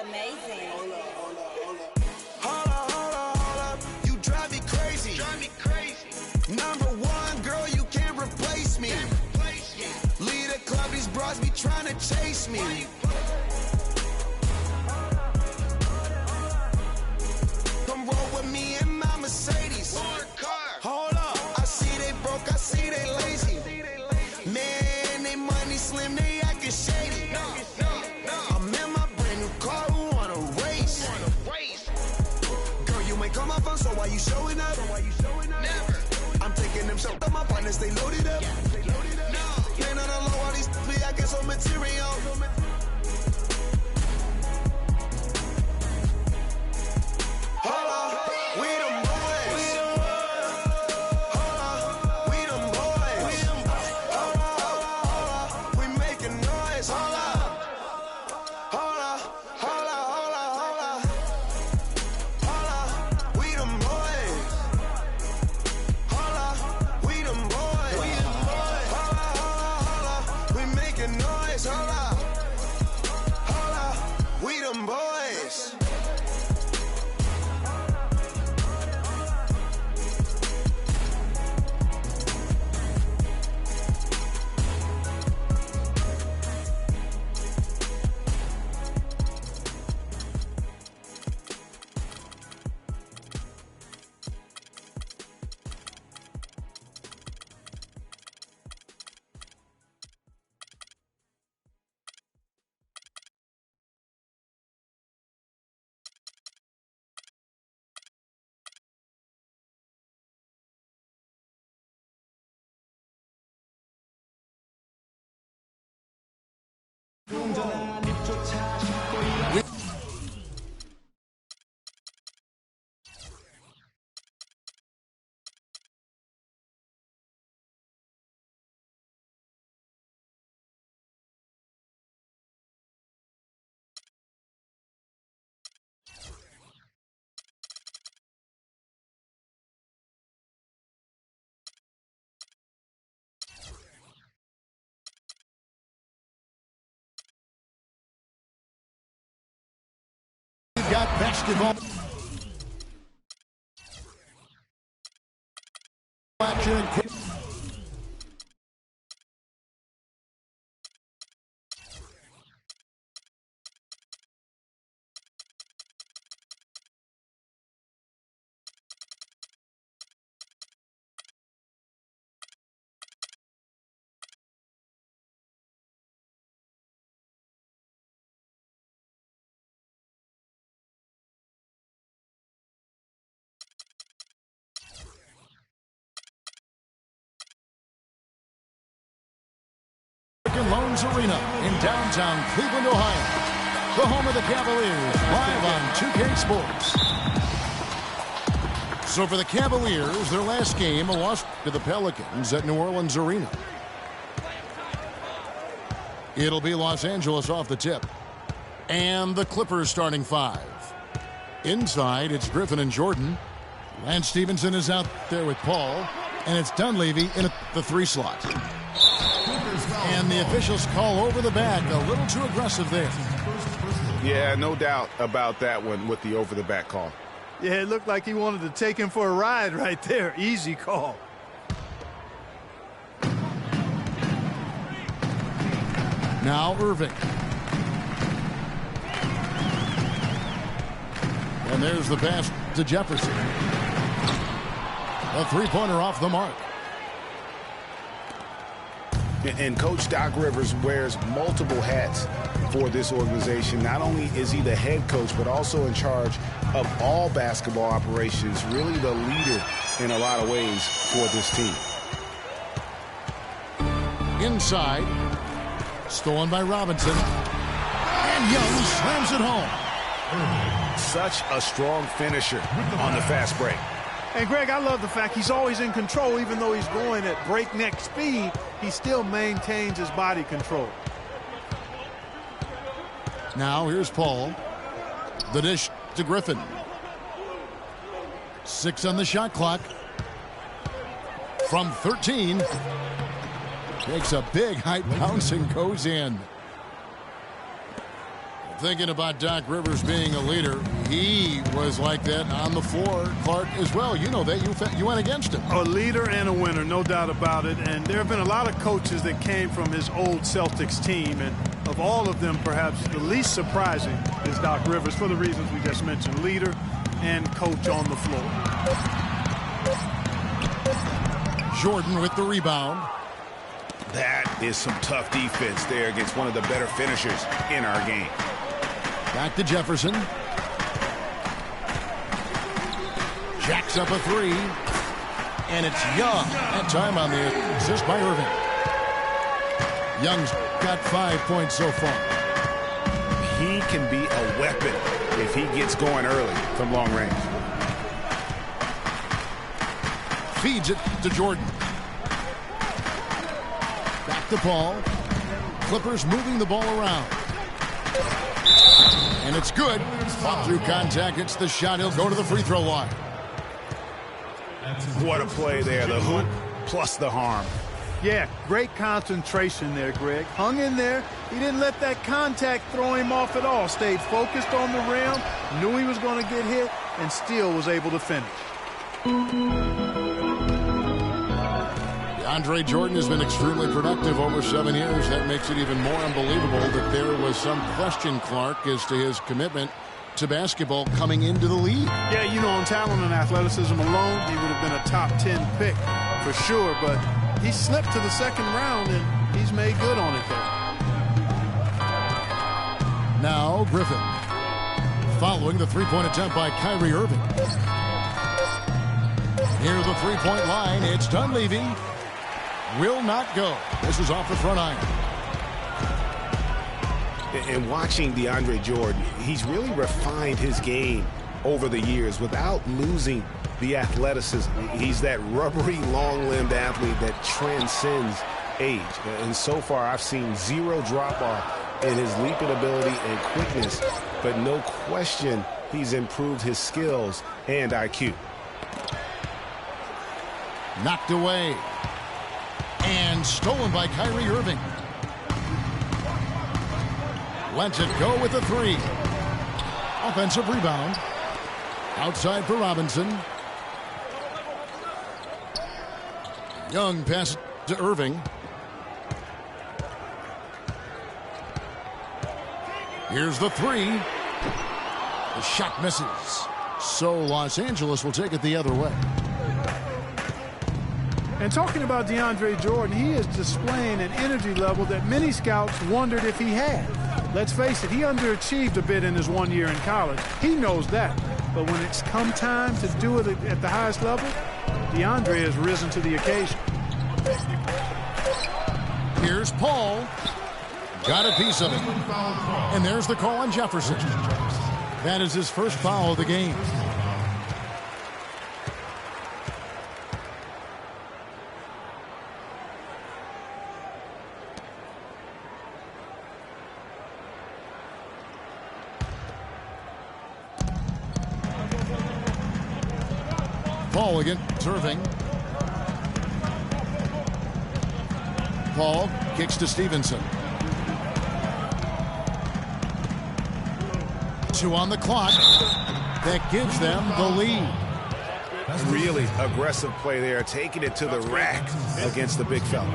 amazing. Hold up. You drive me crazy. Number one, girl, you can't replace me. Lead a club, these bras be trying to chase me. Come roll with me in my Mercedes. Hold up, I see they broke, I see they lazy. Man, they money slim, they acting shady. I'm in my brand new car, who wanna race? Girl, you ain't call my phone, so why you showing up? Never. I'm taking them shots, my partners, they loaded up. Man, on the low, all these be acting so material. Hold up, we them boys. Hold up, we them boys. Hold up, we making noise. Hold up, we them boys. Hold up, we them boys. Hold up, we making noise. Hold up, we them boys. Got basketball action. Loans Arena in downtown Cleveland, Ohio, the home of the Cavaliers, live on 2K Sports. So for the Cavaliers, their last game, a loss to the Pelicans at New Orleans Arena. It'll be Los Angeles off the tip. And the Clippers starting five. Inside, it's Griffin and Jordan. Lance Stevenson is out there with Paul. And it's Dunleavy in the 3 slot. And the officials call over the back. A little too aggressive there. Yeah, no doubt about that one with the over-the-back call. Yeah, it looked like he wanted to take him for a ride right there. Easy call. Now Irving. And there's the pass to Jefferson. A three-pointer off the mark. And Coach Doc Rivers wears multiple hats for this organization. Not only is he the head coach, but also in charge of all basketball operations, really the leader in a lot of ways for this team. Inside, stolen by Robinson. And Young slams it home. Such a strong finisher on the fast break. And, Greg, I love the fact he's always in control. Even though he's going at breakneck speed, he still maintains his body control. Now here's Paul. The dish to Griffin. 6 on the shot clock. From 13. Takes a big height bounce and goes in. thinking about Doc Rivers being a leader, he was like that on the floor, Clark, as well. You know that. You went against him. A leader and a winner, no doubt about it. And there have been a lot of coaches that came from his old Celtics team. And of all of them, perhaps the least surprising is Doc Rivers for the reasons we just mentioned. Leader and coach on the floor. Jordan with the rebound. That is some tough defense there against one of the better finishers in our game. Back to Jefferson. Jacks up a three. And it's Young. That time on the assist by Irving. Young's got 5 points so far. He can be a weapon if he gets going early from long range. Feeds it to Jordan. Back to Paul. Clippers moving the ball around. And it's good. Pop through contact. It's the shot. He'll go to the free throw line. What a play there. The hoop plus the harm. Yeah, great concentration there, Greg. Hung in there. He didn't let that contact throw him off at all. Stayed focused on the rim. Knew he was going to get hit and still was able to finish. DeAndre Jordan has been extremely productive over 7 years. That makes it even more unbelievable that there was some question, Clark, as to his commitment to basketball coming into the league. Yeah, you know, on talent and athleticism alone, he would have been a top 10 pick for sure, but he slipped to the second round, and he's made good on it there. Now Griffin. Following the three-point attempt by Kyrie Irving. Near the three-point line, it's Dunleavy. Will not go. This is off the front iron. And watching DeAndre Jordan, he's really refined his game over the years without losing the athleticism. He's that rubbery, long-limbed athlete that transcends age. And so far, I've seen zero drop-off in his leaping ability and quickness, but no question he's improved his skills and IQ. Knocked away. And stolen by Kyrie Irving. Lets it go with a three. Offensive rebound. Outside for Robinson. Young passes to Irving. Here's the three. The shot misses. So Los Angeles will take it the other way. And talking about DeAndre Jordan, he is displaying an energy level that many scouts wondered if he had. Let's face it, he underachieved a bit in his 1 year in college. He knows that. But when it's come time to do it at the highest level, DeAndre has risen to the occasion. Here's Paul. Got a piece of it. And there's the call on Jefferson. That is his first foul of the game. Paul again, serving. Paul kicks to Stevenson. 2 on the clock. That gives them the lead. Really aggressive play there, taking it to the rack against the big fella.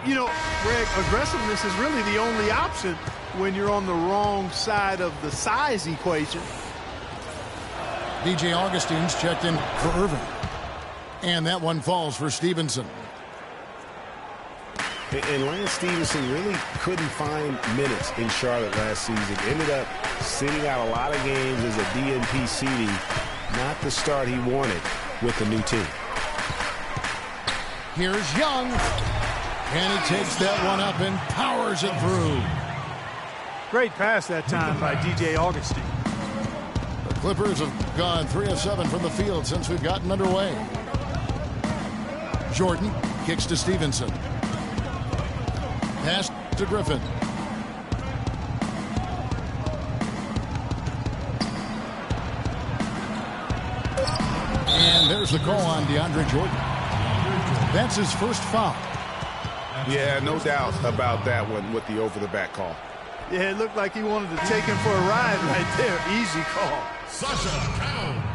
You know, Greg, aggressiveness is really the only option when you're on the wrong side of the size equation. DJ Augustine's checked in for Irving. And that one falls for Stevenson. And Lance Stevenson really couldn't find minutes in Charlotte last season. Ended up sitting out a lot of games as a DNP CD. Not the start he wanted with the new team. Here's Young. And he takes that one up and powers it through. Great pass that time by DJ Augustine. The Clippers have gone 3 of 7 from the field since we've gotten underway. Jordan kicks to Stevenson. Pass to Griffin. And there's the call on DeAndre Jordan. That's his first foul. Yeah, no doubt about that one with the over-the-back call. Yeah, it looked like he wanted to take him for a ride right there. Easy call. Sasha Count.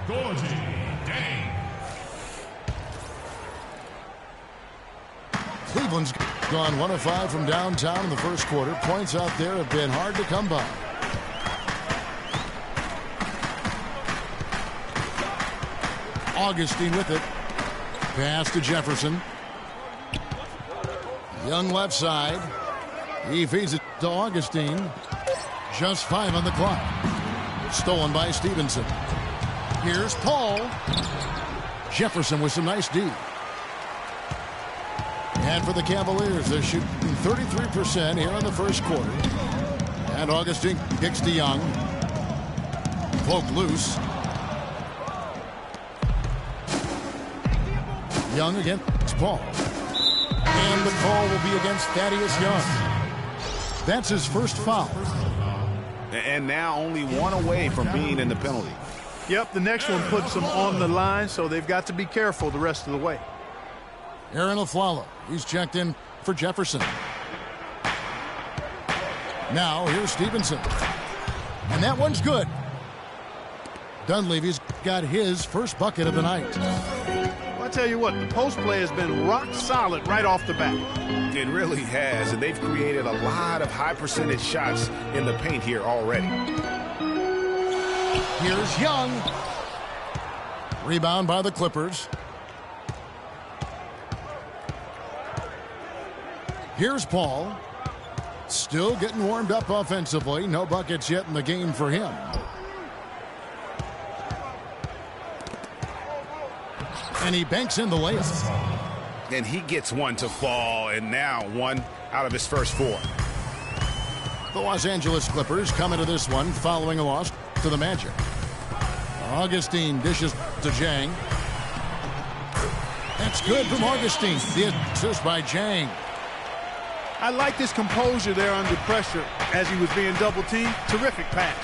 Gorgie Dang. Cleveland's gone 1 of 5 from downtown in the first quarter. Points out there have been hard to come by. Augustine with it. Pass to Jefferson. Young left side. He feeds it to Augustine. Just 5 on the clock. Stolen by Stevenson. Here's Paul. Jefferson with some nice D. And for the Cavaliers, they're shooting 33% here in the first quarter. And Augustine kicks to Young. Poke loose. Young against Paul. And the call will be against Thaddeus Young. That's his first foul. And now only one away from being in the penalty. Yep, the next one puts them on the line, so they've got to be careful the rest of the way. Aaron Aflalo, he's checked in for Jefferson. Now here's Stevenson. And that one's good. Dunleavy's got his first bucket of the night. I'll tell you what, the post play has been rock solid right off the bat. It really has, and they've created a lot of high percentage shots in the paint here already. Here's Young. Rebound by the Clippers. Here's Paul. Still getting warmed up offensively. No buckets yet in the game for him. And he banks in the layup. And he gets one to fall, and now one out of his first 4. The Los Angeles Clippers come into this one following a loss to the Magic. Augustine dishes to Jang. That's good from Augustine. The assist by Jang. I like his composure there under pressure as he was being double-teamed. Terrific pass.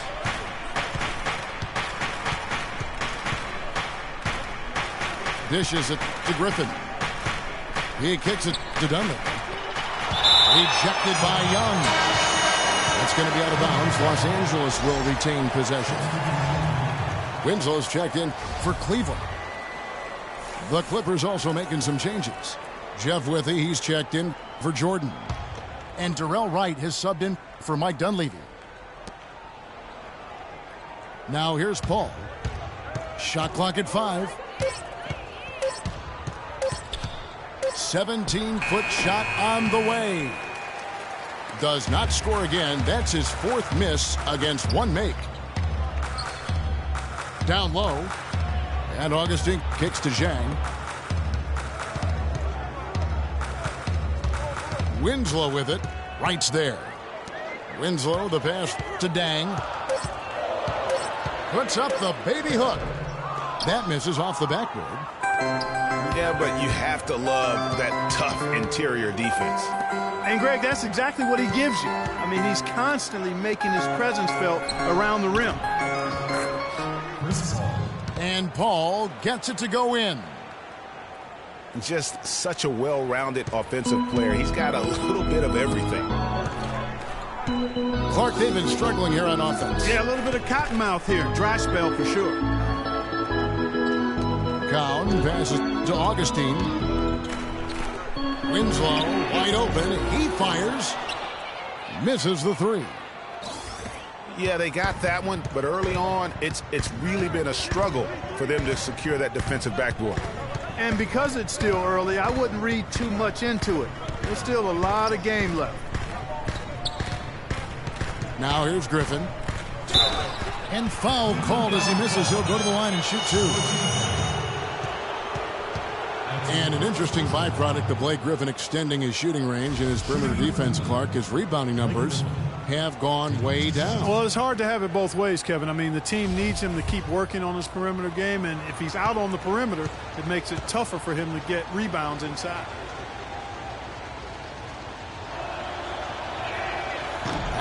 Dishes it to Griffin. He kicks it to Dunlap. Rejected by Young. That's going to be out of bounds. Los Angeles will retain possession. Winslow's checked in for Cleveland. The Clippers also making some changes. Jeff Withey, he's checked in for Jordan. And Darrell Wright has subbed in for Mike Dunleavy. Now here's Paul. Shot clock at 5. 17-foot shot on the way. Does not score again. That's his 4th miss against 1 make. Down low. And Augustine kicks to Zhang. Winslow with it. Wright's there. Winslow, the pass to Dang. Puts up the baby hook. That misses off the backboard. Yeah, but you have to love that tough interior defense. And, Greg, that's exactly what he gives you. I mean, he's constantly making his presence felt around the rim. And Paul gets it to go in. Just such a well-rounded offensive player. He's got a little bit of everything. Clark, they've been struggling here on offense. Yeah, a little bit of cottonmouth here. Dry spell for sure. Cowan passes to Augustine. Winslow wide open. He fires. Misses the 3. Yeah, they got that one, but early on, it's really been a struggle for them to secure that defensive backboard. And because it's still early, I wouldn't read too much into it. There's still a lot of game left. Now here's Griffin. And foul called as he misses. He'll go to the line and shoot 2. And an interesting byproduct of Blake Griffin extending his shooting range in his perimeter defense, Clark, his rebounding numbers have gone way down. Well, it's hard to have it both ways, Kevin. I mean, the team needs him to keep working on his perimeter game, and if he's out on the perimeter, it makes it tougher for him to get rebounds inside.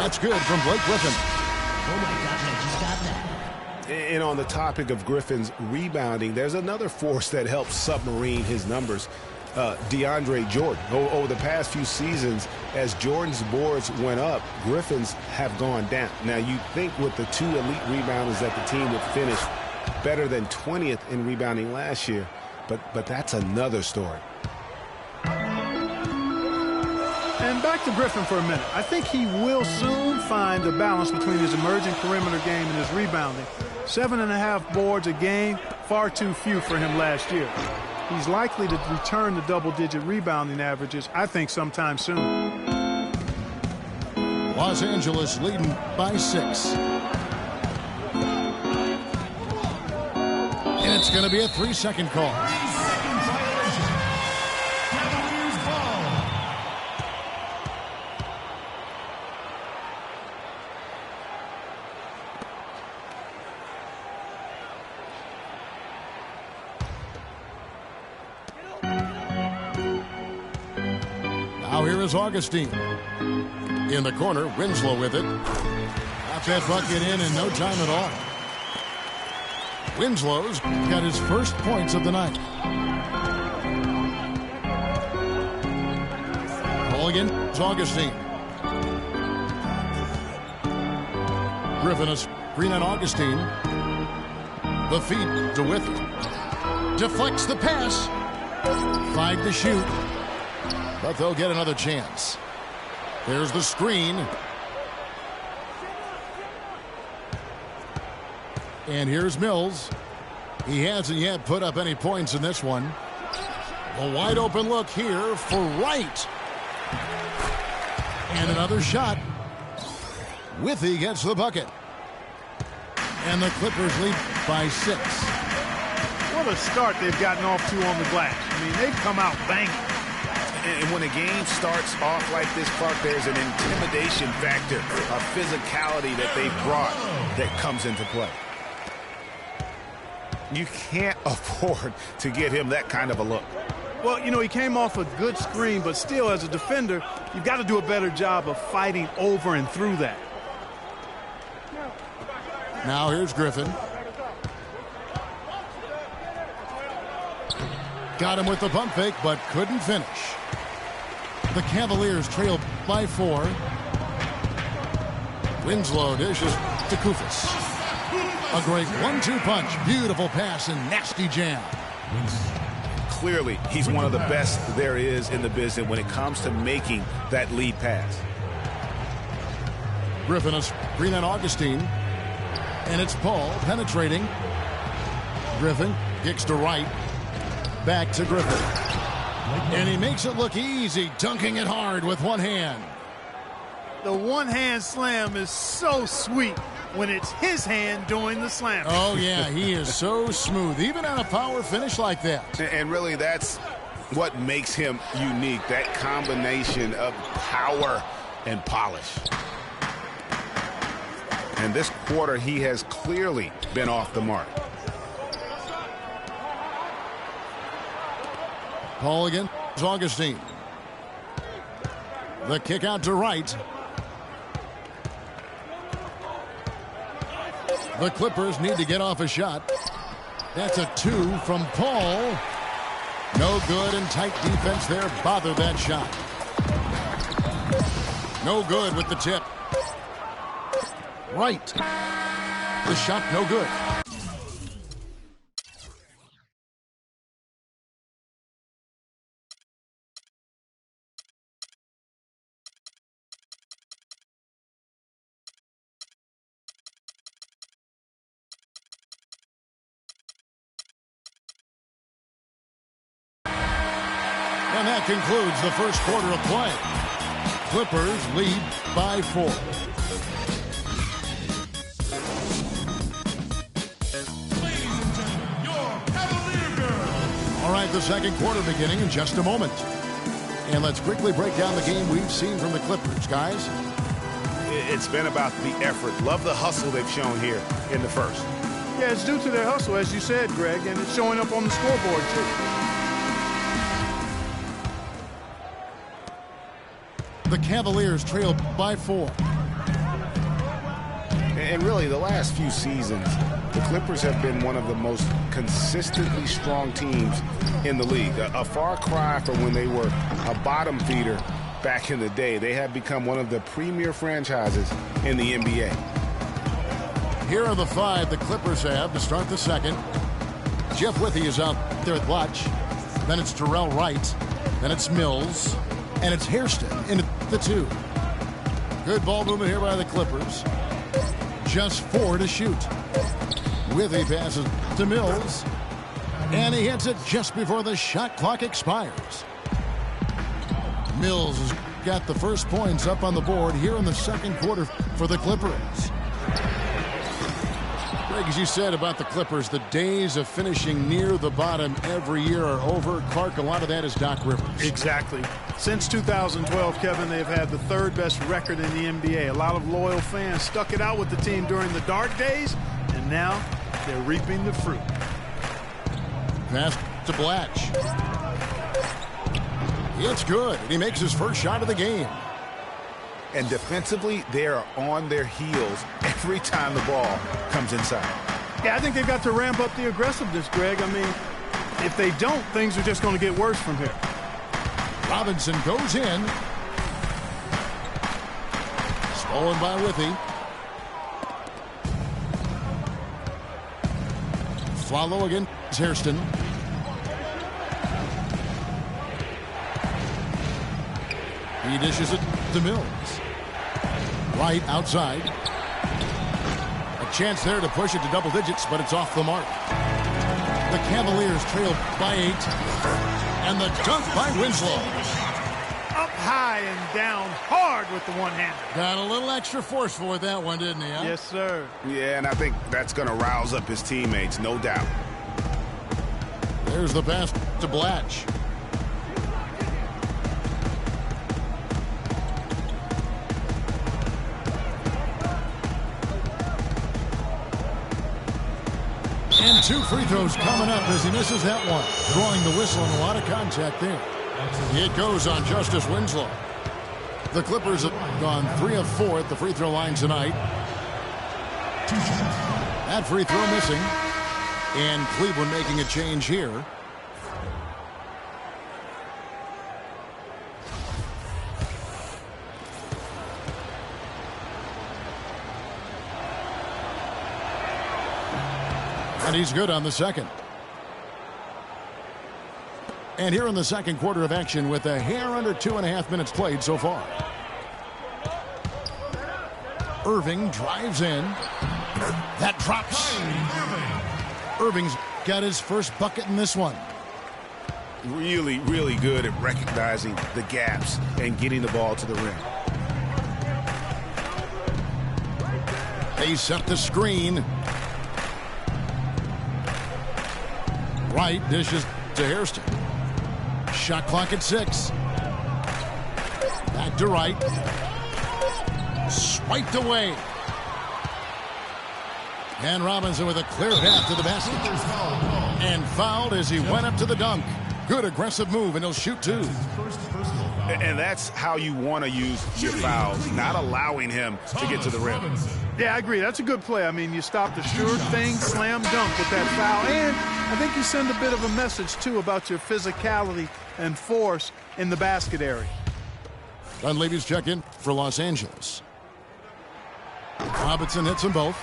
That's good from Blake Griffin. Oh my gosh, I just got that. And on the topic of Griffin's rebounding, there's another force that helps submarine his numbers. DeAndre Jordan. Over the past few seasons, as Jordan's boards went up, Griffin's have gone down. Now, you'd think with the 2 elite rebounders that the team would finish better than 20th in rebounding last year, but that's another story. And back to Griffin for a minute. I think he will soon find a balance between his emerging perimeter game and his rebounding. 7.5 boards a game, far too few for him last year. He's likely to return to double-digit rebounding averages, I think, sometime soon. Los Angeles leading by 6. And it's going to be a 3-second call. 3-second violation. Cavaliers ball. Now here is Augustine. In the corner, Winslow with it. Got that bucket in no time at all. Winslow's got his first points of the night. Ball again is Augustine. Griffin a screen on Augustine. The feed to Withey. Deflects the pass. 5 to shoot. But they'll get another chance. There's the screen. And here's Mills. He hasn't yet put up any points in this one. A wide open look here for Wright. And another shot. Withey gets the bucket. And the Clippers lead by 6. What a start they've gotten off to on the glass. I mean, they've come out banging. And when a game starts off like this, Clark, there's an intimidation factor, a physicality that they've brought that comes into play. You can't afford to get him that kind of a look. Well, you know, he came off a good screen, but still, as a defender, you've got to do a better job of fighting over and through that. Now here's Griffin. Got him with the pump fake, but couldn't finish. The Cavaliers trail by 4. Winslow dishes to Koufos. A great 1-2 punch. Beautiful pass and nasty jam. Clearly, he's one of the best there is in the business when it comes to making that lead pass. Griffin a screen on Augustine. And it's Paul penetrating. Griffin kicks to Wright. Back to Griffin. And he makes it look easy, dunking it hard with one hand. The one-hand slam is so sweet when it's his hand doing the slam. Oh, yeah, he is so smooth, even on a power finish like that. And really, that's what makes him unique, that combination of power and polish. And this quarter, he has clearly been off the mark. Paul again. Augustine. The kick out to Wright. The Clippers need to get off a shot. That's a 2 from Paul. No good, and tight defense there bothered that shot. No good with the tip. Wright. The shot no good. And that concludes the first quarter of play. Clippers lead by 4. Ladies and gentlemen, your Cavalier girls. All right, the second quarter beginning in just a moment. And let's quickly break down the game we've seen from the Clippers, guys. It's been about the effort. Love the hustle they've shown here in the first. Yeah, it's due to their hustle, as you said, Greg, and it's showing up on the scoreboard, too. The Cavaliers trail by 4. And really, the last few seasons, the Clippers have been one of the most consistently strong teams in the league. A far cry from when they were a bottom feeder back in the day. They have become one of the premier franchises in the NBA. Here are the 5 the Clippers have to start the second. Jeff Withey is out there at watch. Then it's Terrell Wright. Then it's Mills. And it's Hairston in the 2. Good ball movement here by the Clippers. Just 4 to shoot. Withey passes to Mills. And he hits it just before the shot clock expires. Mills has got the first points up on the board here in the second quarter for the Clippers. Greg, as you said about the Clippers, the days of finishing near the bottom every year are over. Clark, a lot of that is Doc Rivers. Exactly. Since 2012, Kevin, they've had the 3rd best record in the NBA. A lot of loyal fans stuck it out with the team during the dark days, and now they're reaping the fruit. Pass to Blatch. It's good, and he makes his first shot of the game. And defensively, they are on their heels every time the ball comes inside. Yeah, I think they've got to ramp up the aggressiveness, Greg. I mean, if they don't, things are just going to get worse from here. Robinson goes in. Stolen by Withey. Follow against Hairston. He dishes it to Mills. Right outside. A chance there to push it to double digits, but it's off the mark. The Cavaliers trail by 8. And the dunk by Winslow. Up high and down hard with the one-hander. Got a little extra forceful with that one, didn't he? Huh? Yes, sir. Yeah, and I think that's going to rouse up his teammates, no doubt. There's the pass to Blatch. And 2 free throws coming up as he misses that one. Drawing the whistle and a lot of contact there. It goes on Justice Winslow. The Clippers have gone 3 of 4 at the free throw line tonight. That free throw missing. And Cleveland making a change here. And he's good on the second. And here in the second quarter of action with a hair under 2.5 minutes played so far. Irving drives in. That drops. Irving's got his first bucket in this one. Really, really good at recognizing the gaps and getting the ball to the rim. They set the screen. Wright dishes to Hairston. Shot clock at 6. Back to Wright. Swiped away. And Robinson with a clear path to the basket. And fouled as he went up to the dunk. Good aggressive move, and he'll shoot 2. And that's how you want to use your fouls, not allowing him to get to the rim. Yeah, I agree. That's a good play. I mean, you stop the sure thing, slam dunk with that foul. And I think you send a bit of a message, too, about your physicality and force in the basket area. Dunleavy's check in for Los Angeles. Robinson hits them both.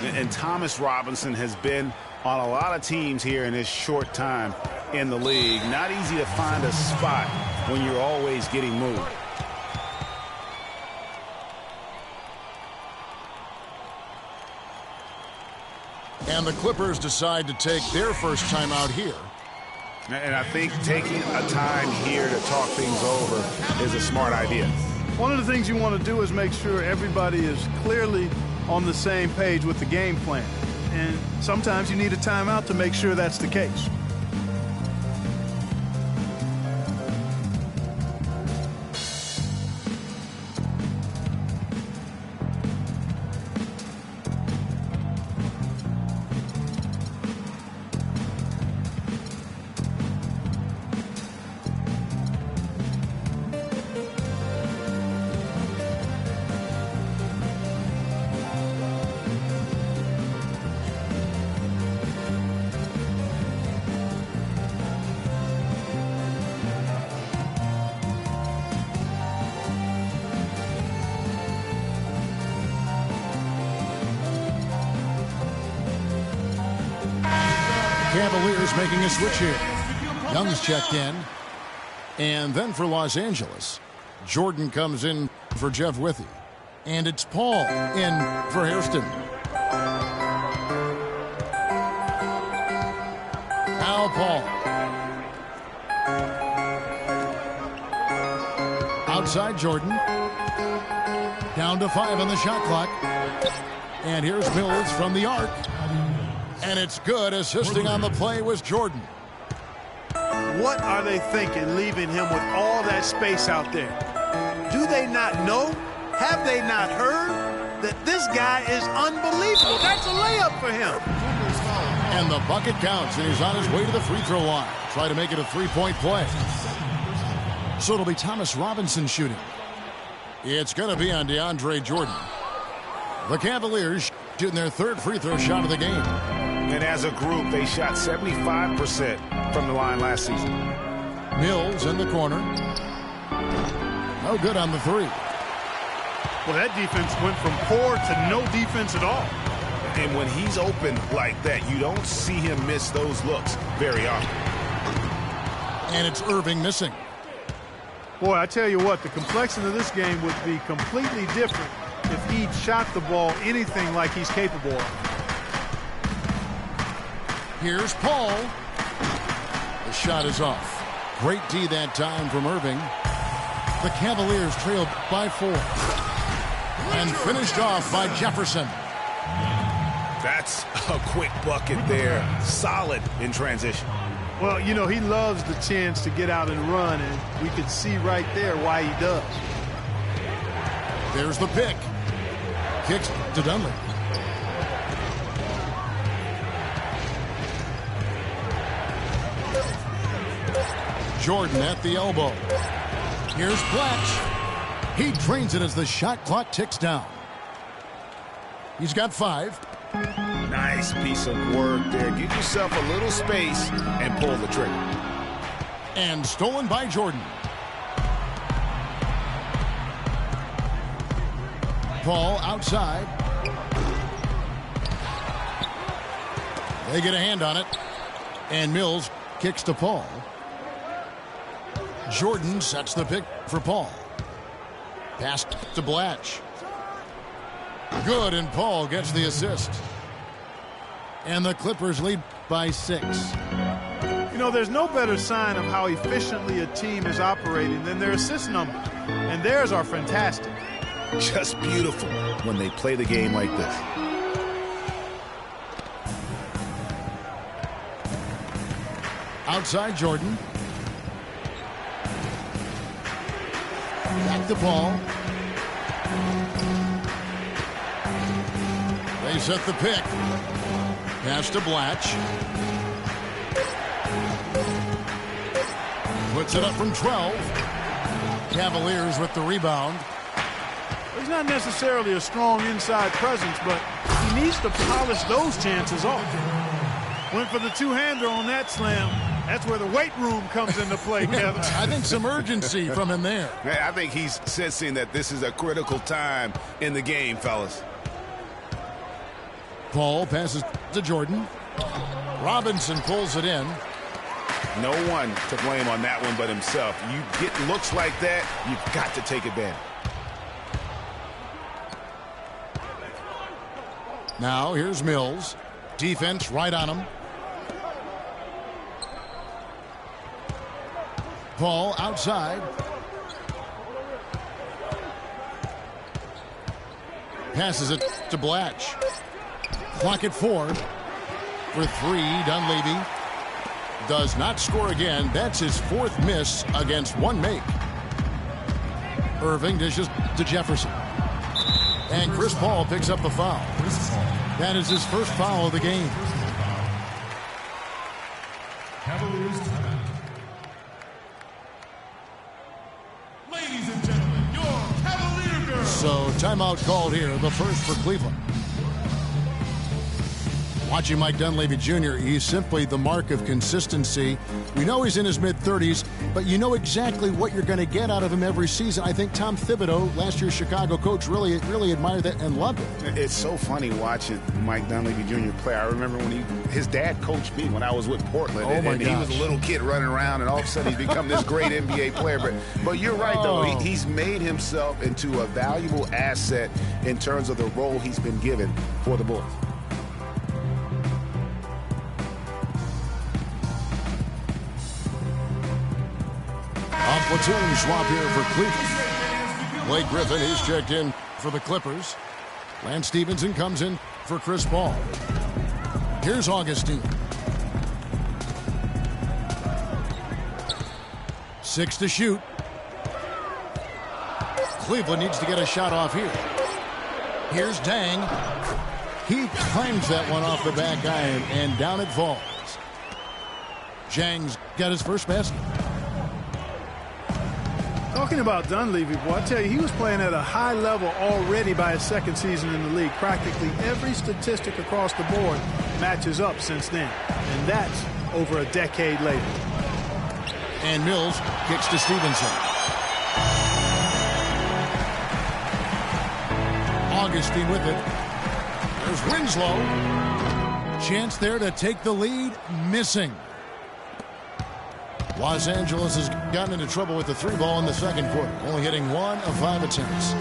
And Thomas Robinson has been on a lot of teams here in his short time in the league. Not easy to find a spot when you're always getting moved. And the Clippers decide to take their first time out here. And I think taking a time here to talk things over is a smart idea. One of the things you want to do is make sure everybody is clearly on the same page with the game plan. And sometimes you need a timeout to make sure that's the case. Cavaliers making a switch here. Young's checked in. And then for Los Angeles, Jordan comes in for Jeff Withey. And it's Paul in for Hairston. Now Paul. Outside Jordan. Down to 5 on the shot clock. And here's Mills from the arc. And it's good. Assisting on the play was Jordan. What are they thinking, leaving him with all that space out there? Do they not know? Have they not heard that this guy is unbelievable? That's a layup for him. And the bucket counts, and he's on his way to the free throw line. Try to make it a three-point play. So it'll be Thomas Robinson shooting. It's going to be on DeAndre Jordan. The Cavaliers shooting their third free throw shot of the game. And as a group, they shot 75% from the line last season. Mills in the corner. No good on the three. Well, that defense went from poor to no defense at all. And when he's open like that, you don't see him miss those looks very often. And it's Irving missing. Boy, I tell you what, the complexion of this game would be completely different if he shot the ball anything like he's capable of. Here's Paul. The shot is off. Great D that time from Irving. The Cavaliers trailed by 4. And finished off by Jefferson. That's a quick bucket there. Solid in transition. Well, you know, he loves the chance to get out and run, and we can see right there why he does. There's the pick. Kicks to Dunley. Jordan at the elbow. Here's Blatch. He drains it as the shot clock ticks down. He's got 5. Nice piece of work there. Give yourself a little space and pull the trigger. And stolen by Jordan. Paul outside. They get a hand on it. And Mills kicks to Paul. Jordan sets the pick for Paul. Pass to Blatch. Good, and Paul gets the assist. And the Clippers lead by 6. You know, there's no better sign of how efficiently a team is operating than their assist numbers. And theirs are fantastic. Just beautiful when they play the game like this. Outside Jordan. Back to Paul. They set the pick. Pass to Blatch. Puts it up from 12. Cavaliers with the rebound. He's not necessarily a strong inside presence, but he needs to polish those chances off. Went for the two-hander on that slam. That's where the weight room comes into play, Kevin. I think some urgency from him there. I think he's sensing that this is a critical time in the game, fellas. Paul passes to Jordan. Robinson pulls it in. No one to blame on that one but himself. You get looks like that, you've got to take advantage. Now here's Mills. Defense right on him. Paul outside. Passes it to Blatch. Clock at 4. For 3, Dunleavy does not score again. That's his 4th miss against 1 make. Irving dishes to Jefferson. And Chris Paul picks up the foul. That is his first foul of the game. Cavaliers timeout. Ladies and gentlemen, your Cavalier girls. So timeout called here, the first for Cleveland. Watching Mike Dunleavy Jr., he's simply the mark of consistency. We know he's in his mid-30s, but you know exactly what you're going to get out of him every season. I think Tom Thibodeau, last year's Chicago coach, really admired that and loved it. It's so funny watching Mike Dunleavy Jr. play. I remember when his dad coached me when I was with Portland, and he was a little kid running around, and all of a sudden he's become this great NBA player. But you're right, though. He's made himself into a valuable asset in terms of the role he's been given for the Bulls. A platoon swap here for Cleveland. Blake Griffin, he's checked in for the Clippers. Lance Stevenson comes in for Chris Paul. Here's Augustine. 6 to shoot. Cleveland needs to get a shot off here. Here's Dang. He claims that one off the back iron, and down it falls. Zhang's got his first basket. Talking about Dunleavy, boy, I tell you, he was playing at a high level already by his second season in the league. Practically every statistic across the board matches up since then. And that's over a decade later. And Mills kicks to Stevenson. Augustine with it. There's Winslow. Chance there to take the lead. Missing. Los Angeles has gotten into trouble with the 3-ball in the second quarter, only hitting 1 of 5 attempts.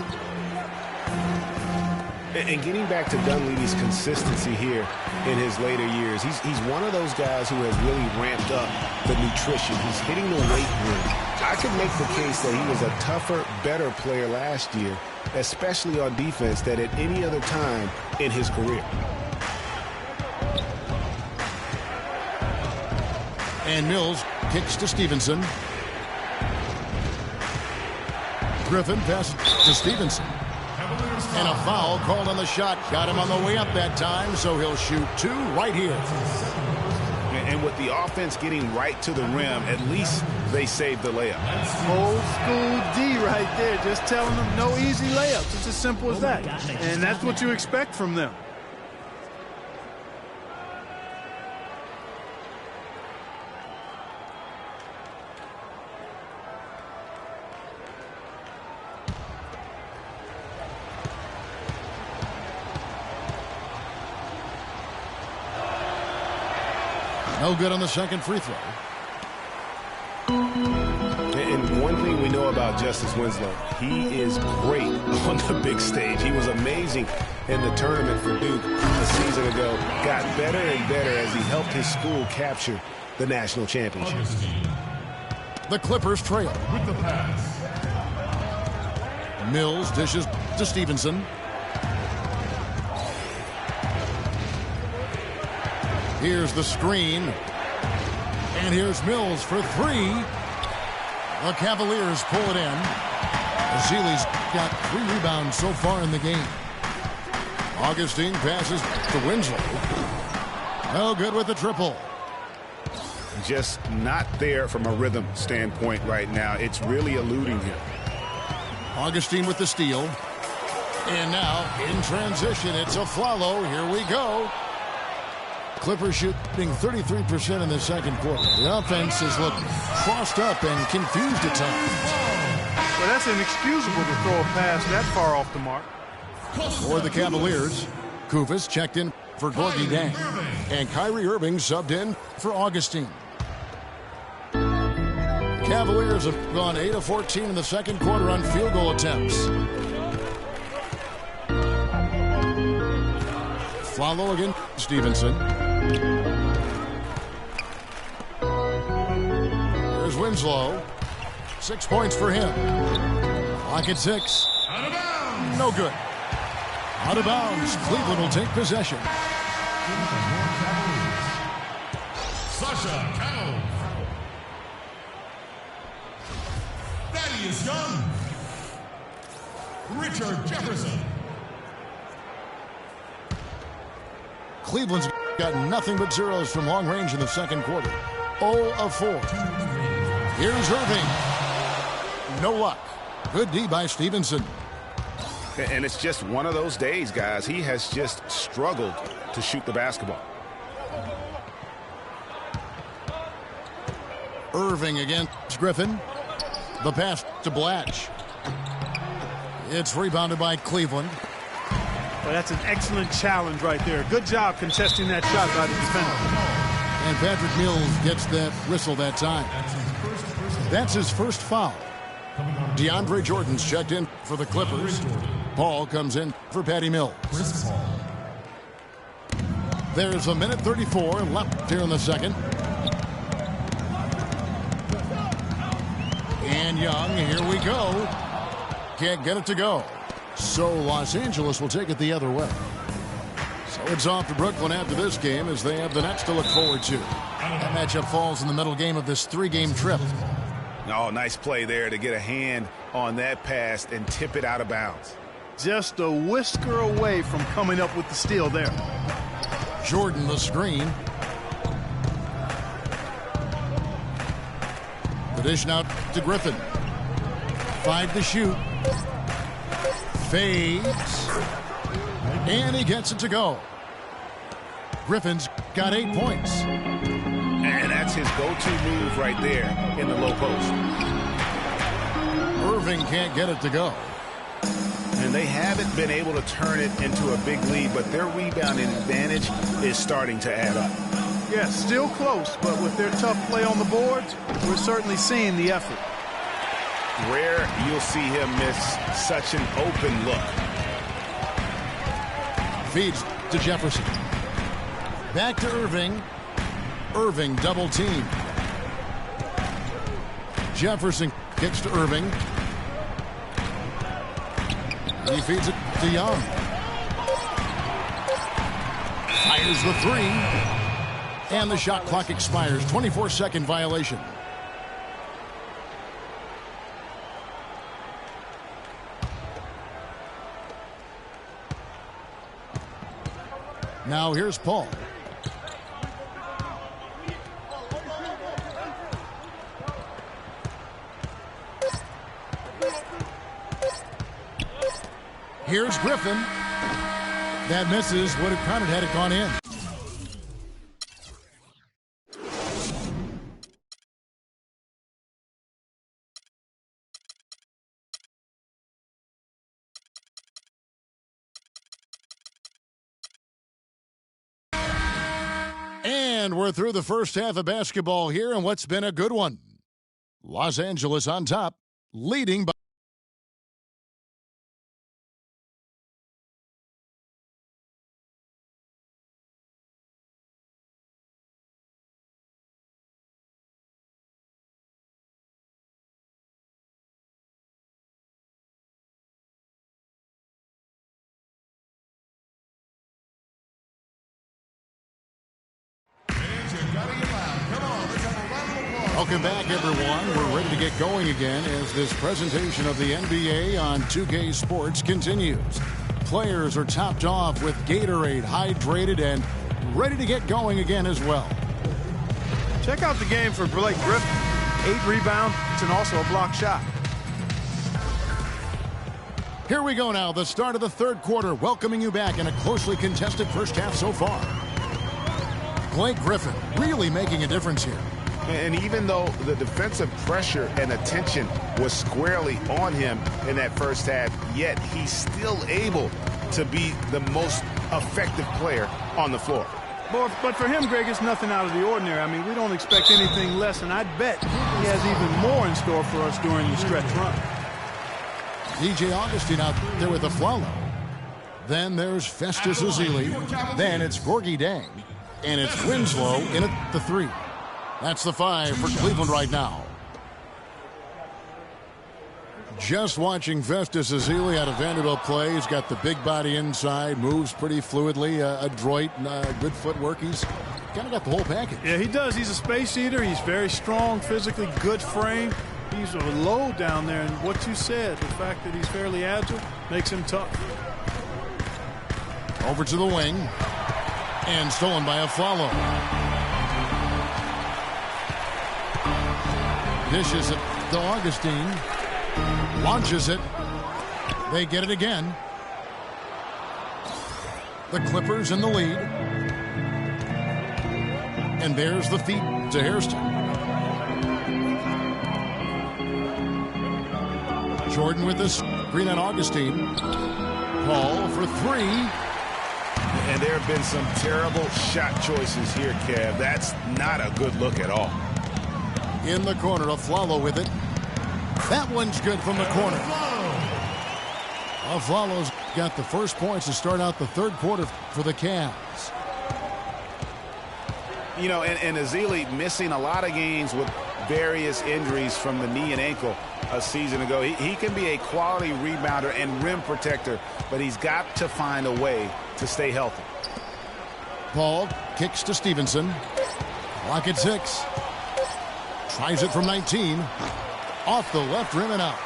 And getting back to Dunleavy's consistency here in his later years, he's one of those guys who has really ramped up the nutrition. He's hitting the weight room. I could make the case that he was a tougher, better player last year, especially on defense, than at any other time in his career. And Mills kicks to Stevenson. Griffin passes to Stevenson. And a foul called on the shot. Got him on the way up that time, so he'll shoot 2 right here. And with the offense getting right to the rim, at least they saved the layup. Old school D right there, just telling them no easy layups. It's as simple as that. And that's what you expect from them. No good on the second free throw. And one thing we know about Justice Winslow, he is great on the big stage. He was amazing in the tournament for Duke a season ago. Got better and better as he helped his school capture the national championship. The Clippers trail. With the pass. Mills dishes to Stevenson. Here's the screen. And here's Mills for 3. The Cavaliers pull it in. Azili's got 3 rebounds so far in the game. Augustine passes to Winslow. No good with the triple. Just not there from a rhythm standpoint right now. It's really eluding him. Augustine with the steal. And now in transition, it's a Flalo. Here we go. Clippers shooting 33% in the second quarter. The offense has looked crossed up and confused at times. Well, that's inexcusable to throw a pass that far off the mark. For the Cavaliers, Kufis checked in for Gorgie Dang. And Kyrie Irving subbed in for Augustine. Cavaliers have gone 8 of 14 in the second quarter on field goal attempts. Flalo again, Stevenson. There's Winslow. 6 points for him. Clock at 6. Out of bounds. No good. Out of bounds. Cleveland will take possession. Sasha Cano. Thaddeus Young. Richard Jefferson. Cleveland's got nothing but zeros from long range in the second quarter. 0 of 4. Here's Irving. No luck. Good D by Stevenson. And it's just one of those days, guys. He has just struggled to shoot the basketball. Irving against Griffin. The pass to Blatch. It's rebounded by Cleveland. Well, that's an excellent challenge right there. Good job contesting that shot by the defender. And Patrick Mills gets that whistle that time. That's his first foul. DeAndre Jordan's checked in for the Clippers. Paul comes in for Patty Mills. There's a minute 34 left here in the second. And Young, here we go. Can't get it to go. So Los Angeles will take it the other way. So it's off to Brooklyn after this game as they have the Nets to look forward to. That matchup falls in the middle game of this three-game trip. Oh, nice play there to get a hand on that pass and tip it out of bounds. Just a whisker away from coming up with the steal there. Jordan the screen. The dish now to Griffin. 5 to shoot. Fades. And he gets it to go. Griffin's got 8 points. And that's his go-to move right there in the low post. Irving can't get it to go. And they haven't been able to turn it into a big lead, but their rebounding advantage is starting to add up. Yeah, still close, but with their tough play on the boards, we're certainly seeing the effort. Rare you'll see him miss such an open look. Feeds to Jefferson. Back to Irving. Irving double team. Jefferson kicks to Irving. He feeds it to Young. Fires the three. And the shot clock expires. 24-second violation. Now here's Paul. Here's Griffin. That misses. Would have counted had it gone in. And we're through the first half of basketball here, and what's been a good one. Los Angeles on top, leading by Welcome back, everyone. We're ready to get going again as this presentation of the NBA on 2K Sports continues. Players are topped off with Gatorade, hydrated, and ready to get going again as well. Check out the game for Blake Griffin. 8 rebounds and also a block shot. Here we go now, the start of the third quarter, welcoming you back in a closely contested first half so far. Blake Griffin really making a difference here. And even though the defensive pressure and attention was squarely on him in that first half, yet he's still able to be the most effective player on the floor. But for him, Greg, it's nothing out of the ordinary. I mean, we don't expect anything less, and I bet he has even more in store for us during the stretch run. DJ Augustine out there with a follow. Then there's Festus Ezeli. Then it's Gorgie Dang. And it's Winslow in at the 3. That's the 5 for Cleveland right now. Just watching Festus Ezeli out of Vanderbilt play. He's got the big body inside, moves pretty fluidly, adroit, good footwork. He's kind of got the whole package. Yeah, he does. He's a space eater. He's very strong, physically good frame. He's a low down there, and what you said, the fact that he's fairly agile, makes him tough. Over to the wing, and stolen by a follow. Dishes it to Augustine. Launches it. They get it again. The Clippers in the lead. And there's the feed to Hairston. Jordan with this screen on Augustine. Paul for three. And there have been some terrible shot choices here, Kev. That's not a good look at all. In the corner, Aflalo with it. That one's good from the corner. Aflalo's got the first points to start out the third quarter for the Cavs. You know, and Ezeli missing a lot of games with various injuries from the knee and ankle a season ago. He can be a quality rebounder and rim protector, but he's got to find a way to stay healthy. Paul kicks to Stevenson. Clock at 6. Tries it from 19. Off the left rim and out.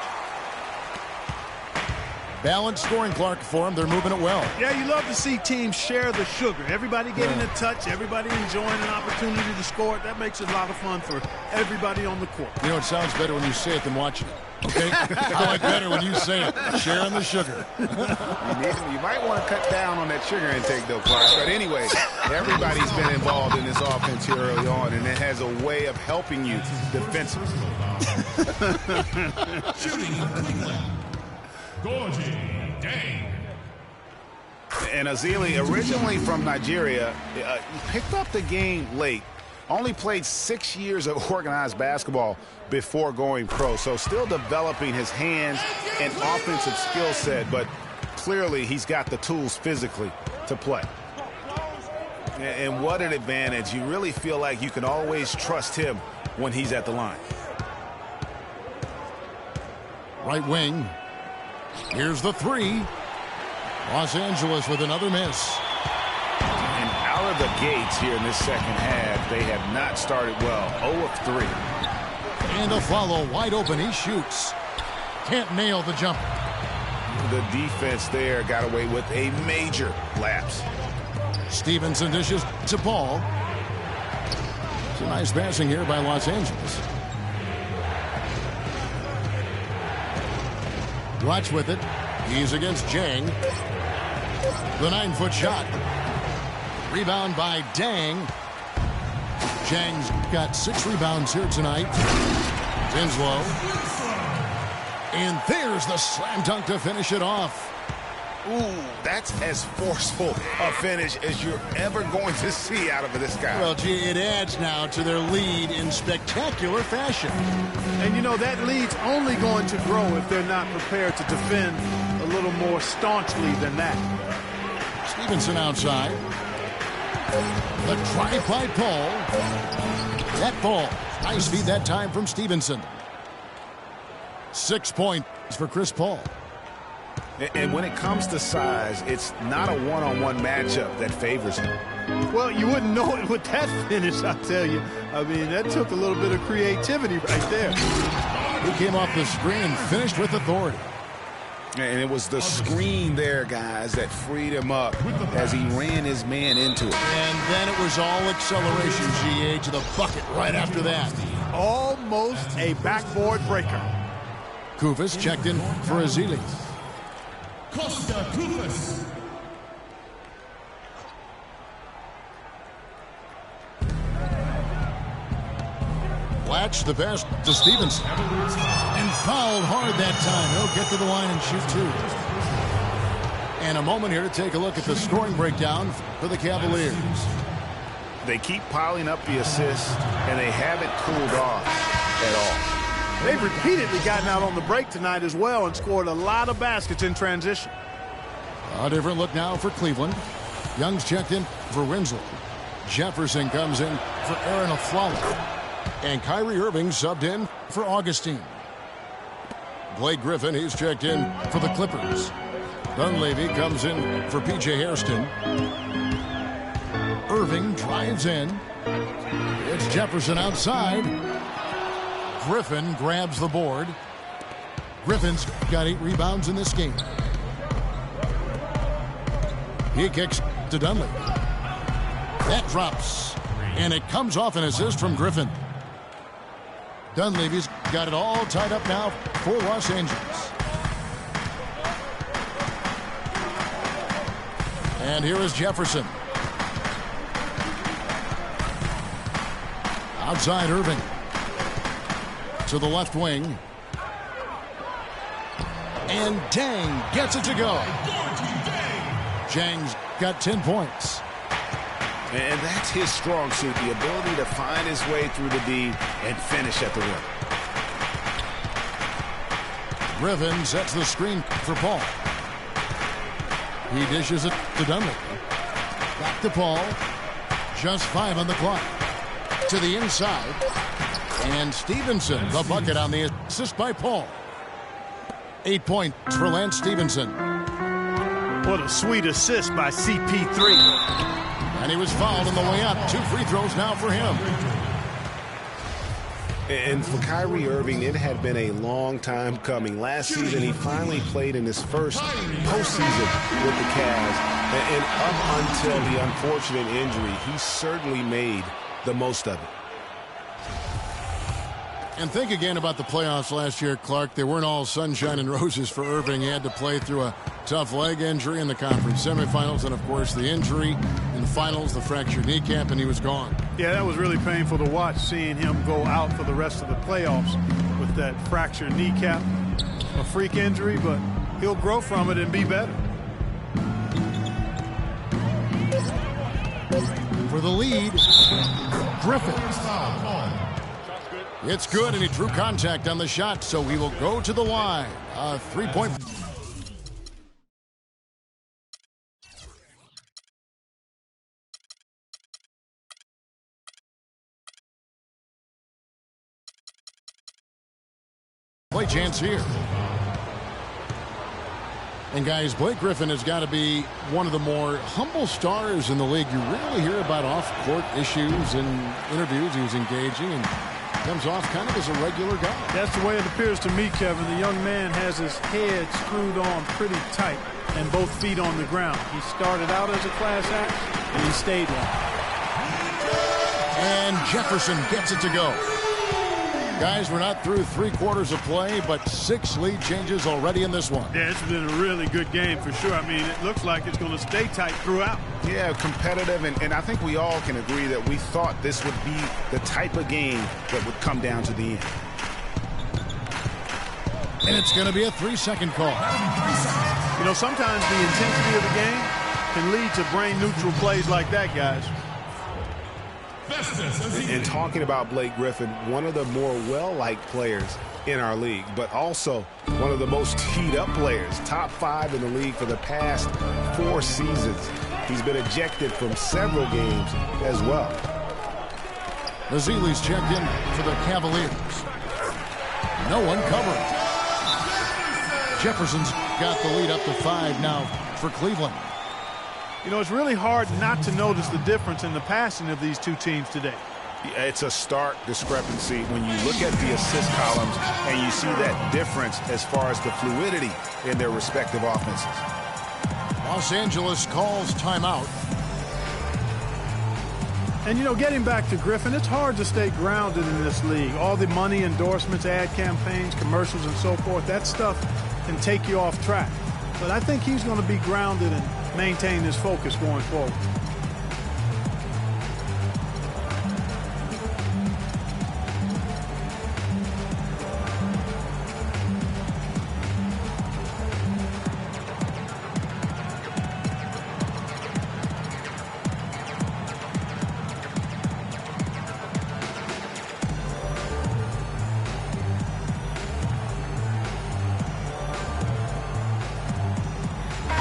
Balanced scoring, Clark, for them. They're moving it well. Yeah, you love to see teams share the sugar. Everybody getting a touch, everybody enjoying an opportunity to score it. That makes it a lot of fun for everybody on the court. You know, it sounds better when you say it than watching it. Okay? I like better when you say it. Sharing the sugar. You might want to cut down on that sugar intake, though, Clark. But anyway, everybody's been involved in this offense here early on, and it has a way of helping you defensively. Shooting in Cleveland. Gorgie Dang. And Ezeli, originally from Nigeria, picked up the game late. Only played 6 years of organized basketball before going pro. So still developing his hands and offensive skill set, but clearly he's got the tools physically to play. And what an advantage. You really feel like you can always trust him when he's at the line. Right wing. Here's the three. Los Angeles with another miss. And out of the gates here in this second half, they have not started well. 0 of 3. And Aflalo wide open. He shoots. Can't nail the jumper. The defense there got away with a major lapse. Stevenson dishes to Paul. It's a nice passing here by Los Angeles. Watch with it. He's against Jang. The 9-foot shot. Rebound by Dang. Jang's got 6 rebounds here tonight. Winslow. And there's the slam dunk to finish it off. Ooh, that's as forceful a finish as you're ever going to see out of this guy. Well, gee, it adds now to their lead in spectacular fashion. And, you know, that lead's only going to grow if they're not prepared to defend a little more staunchly than that. Stevenson outside. The drive by Paul. That ball. Nice feed that time from Stevenson. 6 points for Chris Paul. And when it comes to size, it's not a one-on-one matchup that favors him. Well, you wouldn't know it with that finish, I tell you. I mean, that took a little bit of creativity right there. He came off the screen and finished with authority. And it was the screen there, guys, that freed him up as he ran his man into it. And then it was all acceleration, GA, to the bucket right after that. Almost a backboard breaker. Kufis checked in for Ezeli. Costa Kufis. Latch the pass to Stevenson. And fouled hard that time. He'll get to the line and shoot 2. And a moment here to take a look at the scoring breakdown for the Cavaliers. They keep piling up the assists, and they haven't cooled off at all. They've repeatedly gotten out on the break tonight as well and scored a lot of baskets in transition. A different look now for Cleveland. Young's checked in for Winslow. Jefferson comes in for Aaron Aflalo. And Kyrie Irving subbed in for Augustine. Blake Griffin, he's checked in for the Clippers. Dunleavy comes in for P.J. Hairston. Irving drives in. It's Jefferson outside. Griffin grabs the board. Griffin's got 8 rebounds in this game. He kicks to Dunleavy. That drops. And it comes off an assist from Griffin. Dunleavy's got it all tied up now for Los Angeles. And here is Jefferson. Outside Irving. To the left wing. And Dang gets it to go. Jang's got 10 points. And that's his strong suit, the ability to find his way through the D and finish at the rim. Griffin sets the screen for Paul. He dishes it to Dunley. Back to Paul. Just 5 on the clock. To the inside. And Stevenson, the bucket on the assist by Paul. 8 points for Lance Stevenson. What a sweet assist by CP3. And he was fouled on the way up. 2 free throws now for him. And for Kyrie Irving, it had been a long time coming. Last season, he finally played in his first postseason with the Cavs. And up until the unfortunate injury, he certainly made the most of it. And think again about the playoffs last year, Clark. They weren't all sunshine and roses for Irving. He had to play through a tough leg injury in the conference semifinals, and of course the injury in the finals, the fractured kneecap, and he was gone. Yeah, that was really painful to watch, seeing him go out for the rest of the playoffs with that fractured kneecap. A freak injury, but he'll grow from it and be better. For the lead, Griffin. It's good, and he drew contact on the shot, so he will go to the line. A 3-point. Play chance here. And guys, Blake Griffin has got to be one of the more humble stars in the league. You rarely hear about off-court issues and interviews. He was engaging and comes off kind of as a regular guy. That's the way it appears to me, Kevin. The young man has his head screwed on pretty tight and both feet on the ground. He started out as a class act, and he stayed one. And Jefferson gets it to go. Guys, we're not through 3 quarters of play, but 6 lead changes already in this one. Yeah, it's been a really good game for sure. I mean, it looks like it's going to stay tight throughout. Yeah, competitive, and I think we all can agree that we thought this would be the type of game that would come down to the end. And it's going to be a 3-second call. You know, sometimes the intensity of the game can lead to brain-neutral plays like that, guys. And talking about Blake Griffin, one of the more well-liked players in our league, but also one of the most teed-up players, top 5 in the league for the past 4 seasons. He's been ejected from several games as well. Mazzili's checked in for the Cavaliers. No one covering. Jefferson's got the lead up to 5 now for Cleveland. You know, it's really hard not to notice the difference in the passing of these two teams today. It's a stark discrepancy when you look at the assist columns and you see that difference as far as the fluidity in their respective offenses. Los Angeles calls timeout. And, you know, getting back to Griffin, it's hard to stay grounded in this league. All the money, endorsements, ad campaigns, commercials, and so forth, that stuff can take you off track. But I think he's going to be grounded and maintain his focus going forward.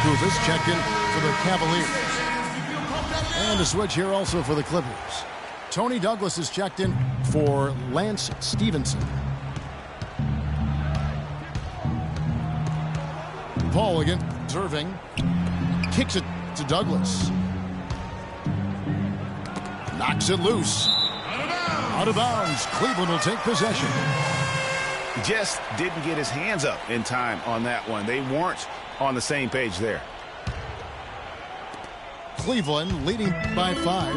Rufus checked in for the Cavaliers. And a switch here also for the Clippers. Tony Douglas is checked in for Lance Stevenson. Paul against Irving. Kicks it to Douglas. Knocks it loose. Out of bounds. Cleveland will take possession. Just didn't get his hands up in time on that one. They weren't on the same page there. Cleveland leading by 5.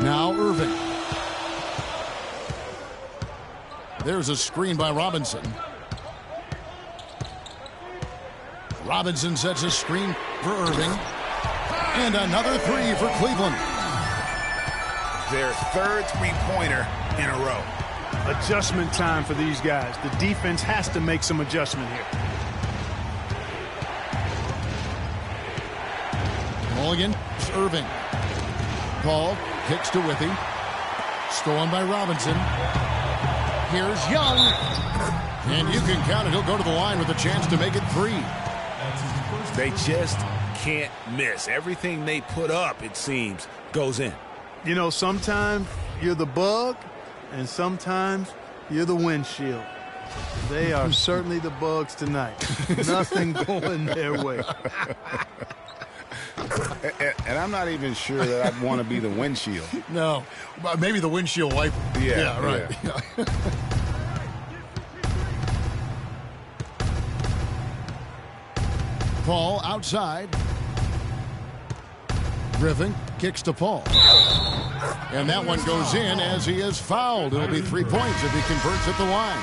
Now Irving. There's a screen by Robinson. Robinson sets a screen for Irving. And another 3 for Cleveland. Their third three-pointer in a row. Adjustment time for these guys. The defense has to make some adjustment here. Mulligan, Irving. Paul kicks to Withey. Stolen by Robinson. Here's Young. And you can count it. He'll go to the line with a chance to make it 3. They just can't miss. Everything they put up, it seems, goes in. You know, sometimes you're the bug, and sometimes you're the windshield. They are certainly the bugs tonight. Nothing going their way. And I'm not even sure that I'd want to be the windshield. No, maybe the windshield wiper. Yeah, right. Yeah. Paul outside. Griffin kicks to Paul. And that one goes in as he is fouled. It'll be 3 points if he converts at the line.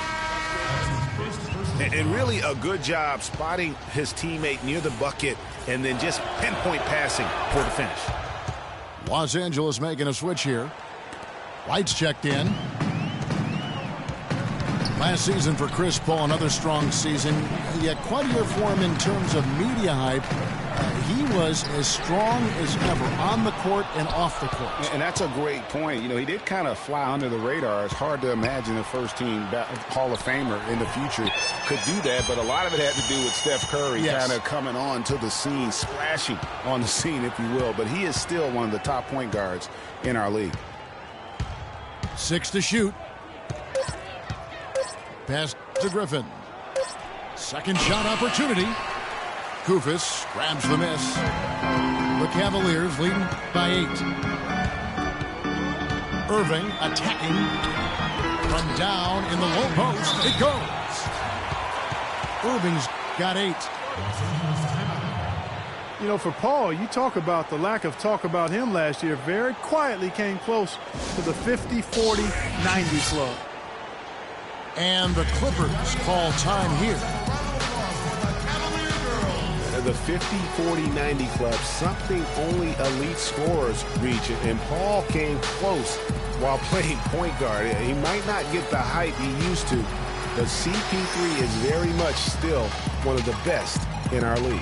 And really a good job spotting his teammate near the bucket and then just pinpoint passing for the finish. Los Angeles making a switch here. White's checked in. Last season for Chris Paul, another strong season. Yet quite a year for him in terms of media hype. He was as strong as ever on the court and off the court. And that's a great point. You know, he did kind of fly under the radar. It's hard to imagine a first-team Hall of Famer in the future could do that, but a lot of it had to do with Steph Curry kind of coming on to the scene, splashing on the scene, if you will. But he is still one of the top point guards in our league. 6 to shoot. Pass to Griffin. Second shot opportunity. Kufis grabs the miss. The Cavaliers leading by 8. Irving attacking from down in the low post. It goes. Irving's got 8. You know, for Paul, you talk about the lack of talk about him last year. Very quietly came close to the 50, 40, 90 club. And the Clippers call time here. The 50, 40, 90 club, something only elite scorers reach it. And Paul came close while playing point guard. He might not get the hype he used to, but CP3 is very much still one of the best in our league.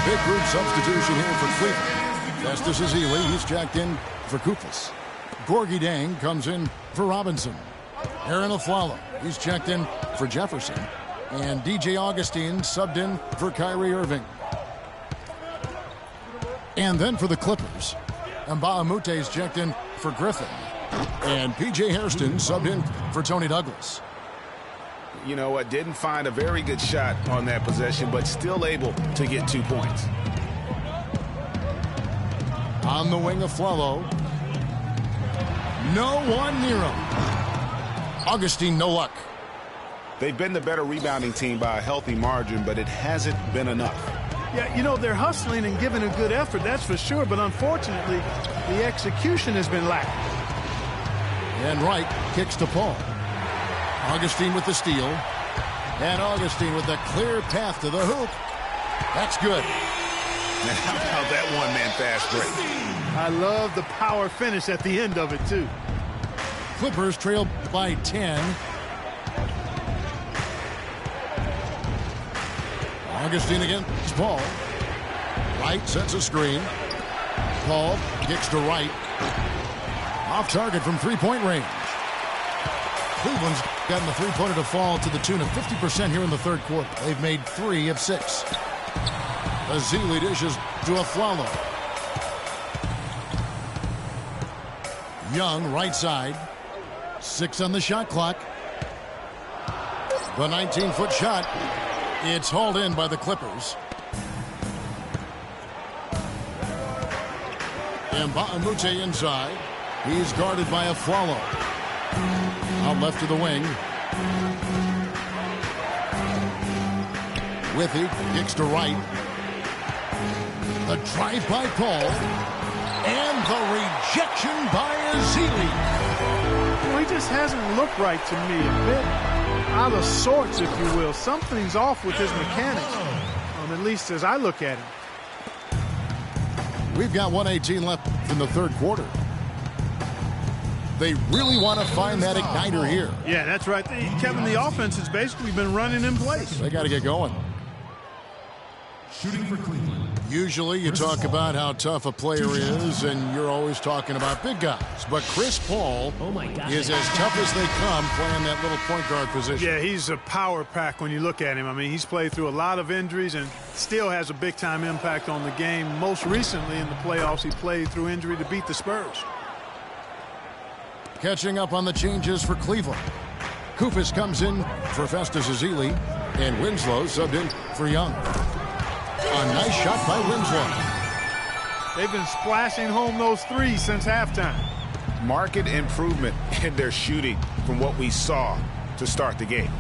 Big group substitution here for Cleveland. Festus Ezeli, he's jacked in for Kufis. Gorgie Dang comes in for Robinson. Aaron Aflalo, he's checked in for Jefferson. And DJ Augustine subbed in for Kyrie Irving. And then for the Clippers, Mbah is checked in for Griffin. And P.J. Hairston subbed in for Tony Douglas. You know what, didn't find a very good shot on that possession, but still able to get 2 points. On the wing of Flalo. No one near him. Augustine, no luck. They've been the better rebounding team by a healthy margin, but it hasn't been enough. Yeah, you know, they're hustling and giving a good effort, that's for sure, but unfortunately, the execution has been lacking. And Wright kicks to Paul. Augustine with the steal. And Augustine with a clear path to the hoop. That's good. And how about that one-man fast break? I love the power finish at the end of it, too. Clippers trail by 10. Augustine against Paul. Wright sets a screen. Paul kicks to Wright. Off target from three-point range. Cleveland's gotten the three-pointer to fall to the tune of 50% here in the third quarter. They've made 3 of 6. Ezeli dishes to Aflalo. Young, right side. 6 on the shot clock. The 19-foot shot. It's hauled in by the Clippers. And Mbamute inside. He's guarded by a Aflalo. Out left to the wing. Withy kicks to right. The drive by Paul. And the rejection by Ezeli. Well, he just hasn't looked right to me. A bit out of sorts, if you will. Something's off with his mechanics, at least as I look at him. We've got 1:18 left in the third quarter. They really want to find that igniter here. Yeah, that's right. Kevin, the offense has basically been running in place. They got to get going. Shooting for Cleveland. Usually you talk about how tough a player is, and you're always talking about big guys. But Chris Paul is as tough as they come playing that little point guard position. Yeah, he's a power pack when you look at him. I mean, he's played through a lot of injuries and still has a big-time impact on the game. Most recently in the playoffs, he played through injury to beat the Spurs. Catching up on the changes for Cleveland. Kufis comes in for Festus Ezeli, and Winslow subbed in for Young. A nice shot by Winslow. They've been splashing home those threes since halftime. Marked improvement in their shooting from what we saw to start the game.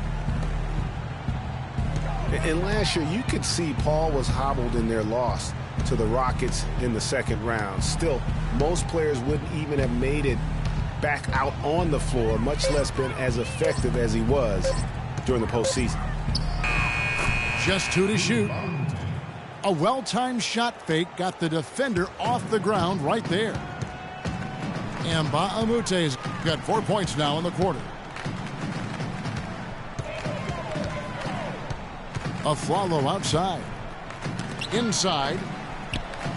And last year, you could see Paul was hobbled in their loss to the Rockets in the second round. Still, most players wouldn't even have made it back out on the floor, much less been as effective as he was during the postseason. Just 2 to shoot. A well-timed shot fake got the defender off the ground right there. And Mbamute got 4 points now in the quarter. Aflalo outside. Inside.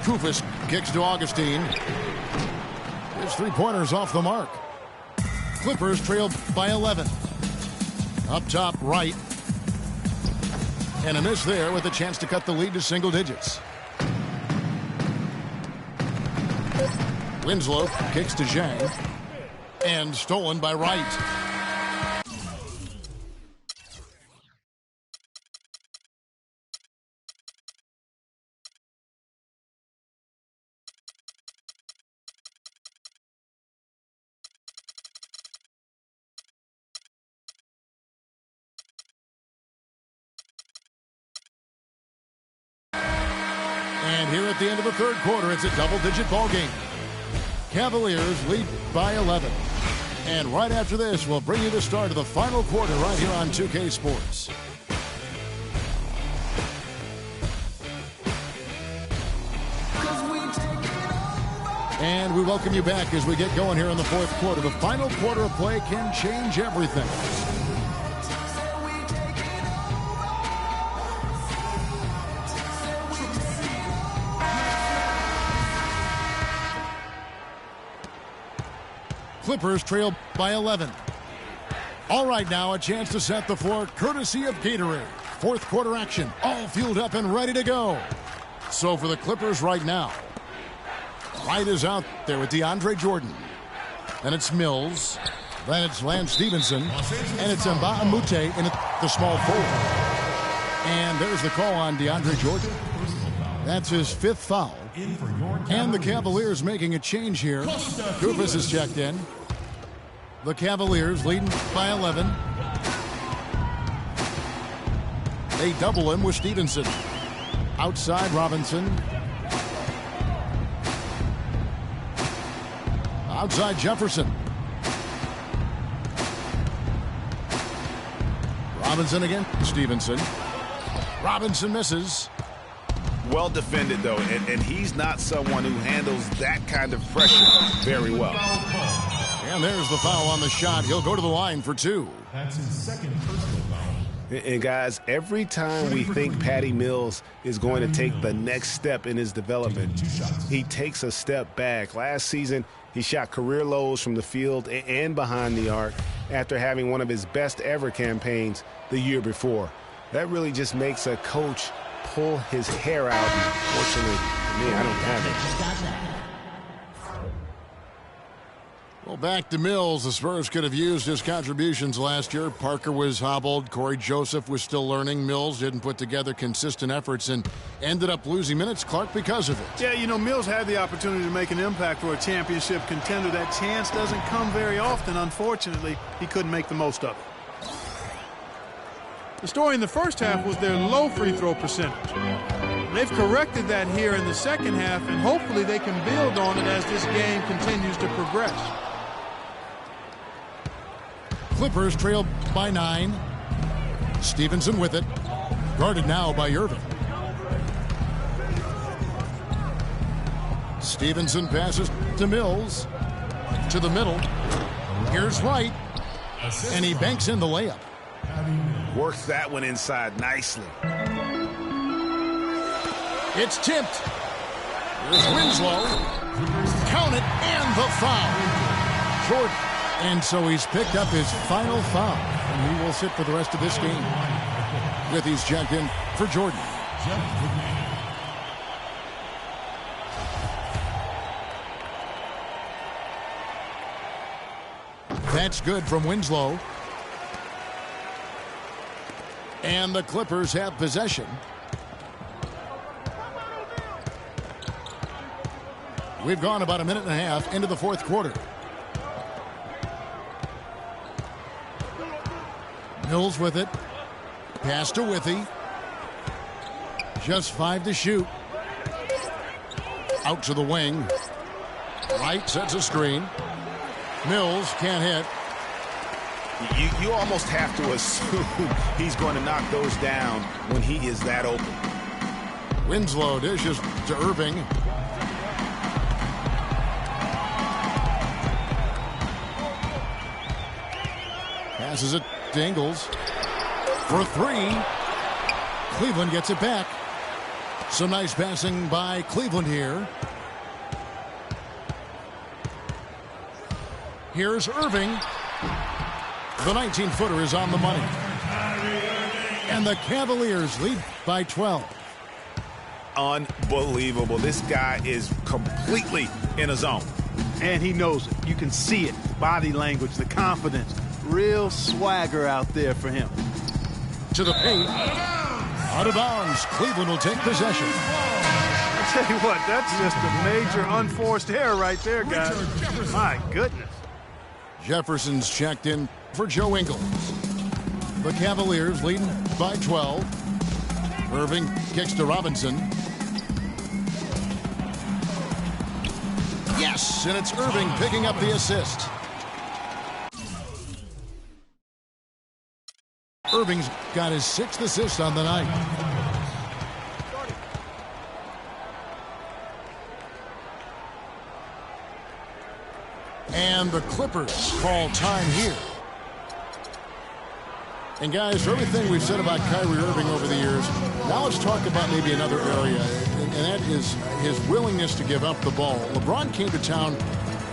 Kufis kicks to Augustine. His three-pointers off the mark. Clippers trail by 11. Up top right. And a miss there with a chance to cut the lead to single digits. Winslow kicks to Zhang. And stolen by Wright. And here at the end of the third quarter, it's a double-digit ball game. Cavaliers lead by 11. And right after this, we'll bring you the start of the final quarter right here on 2K Sports. And we welcome you back as we get going here in the fourth quarter. The final quarter of play can change everything. Clippers trail by 11. All right, now a chance to set the floor courtesy of Gatorade. Fourth quarter action, all fueled up and ready to go. So for the Clippers right now, Wright is out there with DeAndre Jordan. Then it's Mills. Then it's Lance Stevenson. And it's Mbamute in the small forward. And there's the call on DeAndre Jordan. That's his fifth foul. And the Cavaliers making a change here. Kufis is checked in. The Cavaliers leading by 11. They double him with Stevenson. Outside Robinson. Outside Jefferson. Robinson again. Stevenson. Robinson misses. Well defended, though, and he's not someone who handles that kind of pressure very well. And there's the foul on the shot. He'll go to the line for two. That's his second personal foul. And guys, every time we think Patty Mills is going to take the next step in his development, he takes a step back. Last season, he shot career lows from the field and behind the arc after having one of his best ever campaigns the year before. That really just makes a coach pull his hair out. Fortunately, me, I don't have it. Well, back to Mills. The Spurs could have used his contributions last year. Parker was hobbled. Corey Joseph was still learning. Mills didn't put together consistent efforts and ended up losing minutes, Clark, because of it. Yeah, you know, Mills had the opportunity to make an impact for a championship contender. That chance doesn't come very often. Unfortunately, he couldn't make the most of it. The story in the first half was their low free throw percentage. They've corrected that here in the second half, and hopefully they can build on it as this game continues to progress. Clippers trail by 9. Stevenson with it. Guarded now by Irving. Stevenson passes to Mills. To the middle. Here's Wright. And he banks in the layup. Works that one inside nicely. It's tipped. Here's Winslow. Count it, and the foul. Jordan. And so he's picked up his final foul. And he will sit for the rest of this game. With he's checked in for Jordan. That's good from Winslow. And the Clippers have possession. We've gone about a minute and a half into the fourth quarter. Mills with it. Pass to Withy. Just 5 to shoot. Out to the wing. Wright sets a screen. Mills can't hit. You almost have to assume he's going to knock those down when he is that open. Winslow dishes to Irving. Passes it to Ingles for 3. Cleveland gets it back. Some nice passing by Cleveland here. Here's Irving. The 19-footer is on the money. And the Cavaliers lead by 12. Unbelievable. This guy is completely in a zone. And he knows it. You can see it. Body language, the confidence. Real swagger out there for him. To the paint. Out of bounds. Cleveland will take possession. I tell you what, that's just a major unforced error right there, guys. My goodness. Jefferson's checked in for Joe Ingles. The Cavaliers leading by 12. Irving kicks to Robinson. Yes, and it's Irving picking up the assist. Irving's got his 6th assist on the night. And the Clippers call time here. And guys, for everything we've said about Kyrie Irving over the years, now let's talk about maybe another area, and that is his willingness to give up the ball. LeBron came to town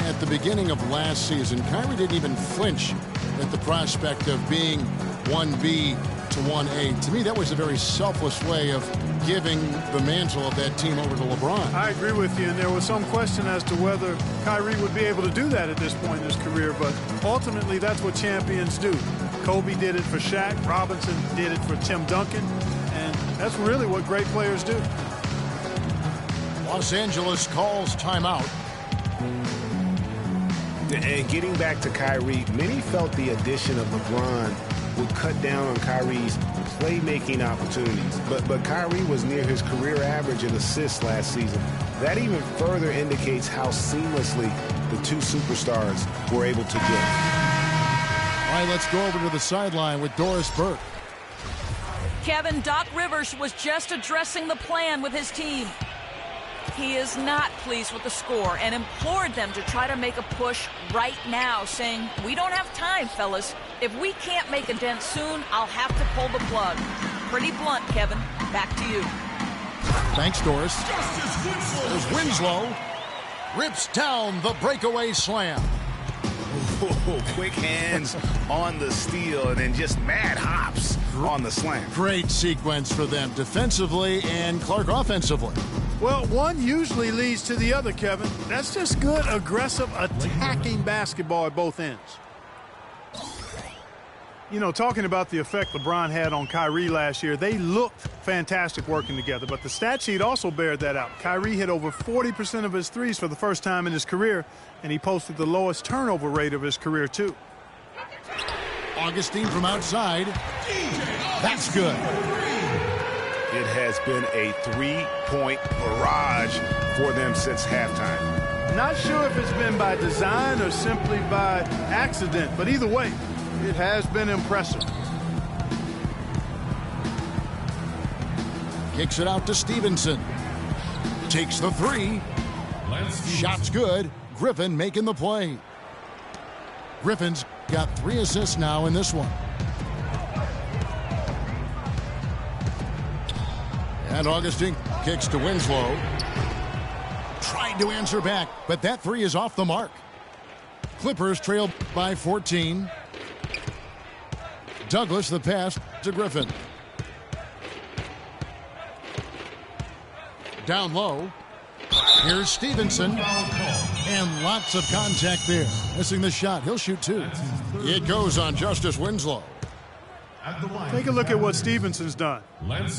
at the beginning of last season. Kyrie didn't even flinch at the prospect of being 1B to 1A. To me, that was a very selfless way of giving the mantle of that team over to LeBron. I agree with you, and there was some question as to whether Kyrie would be able to do that at this point in his career, but ultimately that's what champions do. Kobe did it for Shaq, Robinson did it for Tim Duncan, and that's really what great players do. Los Angeles calls timeout. And getting back to Kyrie, many felt the addition of LeBron would cut down on Kyrie's playmaking opportunities. But Kyrie was near his career average in assists last season. That even further indicates how seamlessly the two superstars were able to gel. All right, let's go over to the sideline with Doris Burke. Kevin, Doc Rivers was just addressing the plan with his team. He is not pleased with the score and implored them to try to make a push right now, saying, "We don't have time, fellas. If we can't make a dent soon, I'll have to pull the plug." Pretty blunt, Kevin. Back to you. Thanks, Doris. There's Winslow. Rips down the breakaway slam. Quick hands on the steal and then just mad hops on the slam. Great sequence for them defensively and Clark offensively. Well, one usually leads to the other, Kevin. That's just good, aggressive, attacking basketball at both ends. You know, talking about the effect LeBron had on Kyrie last year, they looked fantastic working together, but the stat sheet also bared that out. Kyrie hit over 40% of his threes for the first time in his career, and he posted the lowest turnover rate of his career, too. Augustine from outside. That's good. It has been a three-point barrage for them since halftime. Not sure if it's been by design or simply by accident, but either way, it has been impressive. Kicks it out to Stevenson. Takes the three. Shot's good. Griffin making the play. Griffin's got 3 assists now in this one. And Augustine kicks to Winslow. Tried to answer back, but that three is off the mark. Clippers trail by 14. Douglas the pass to Griffin. Down low. Here's Stevenson. And lots of contact there. Missing the shot. He'll shoot 2. It goes on Justice Winslow. Take a look at what Stevenson's done.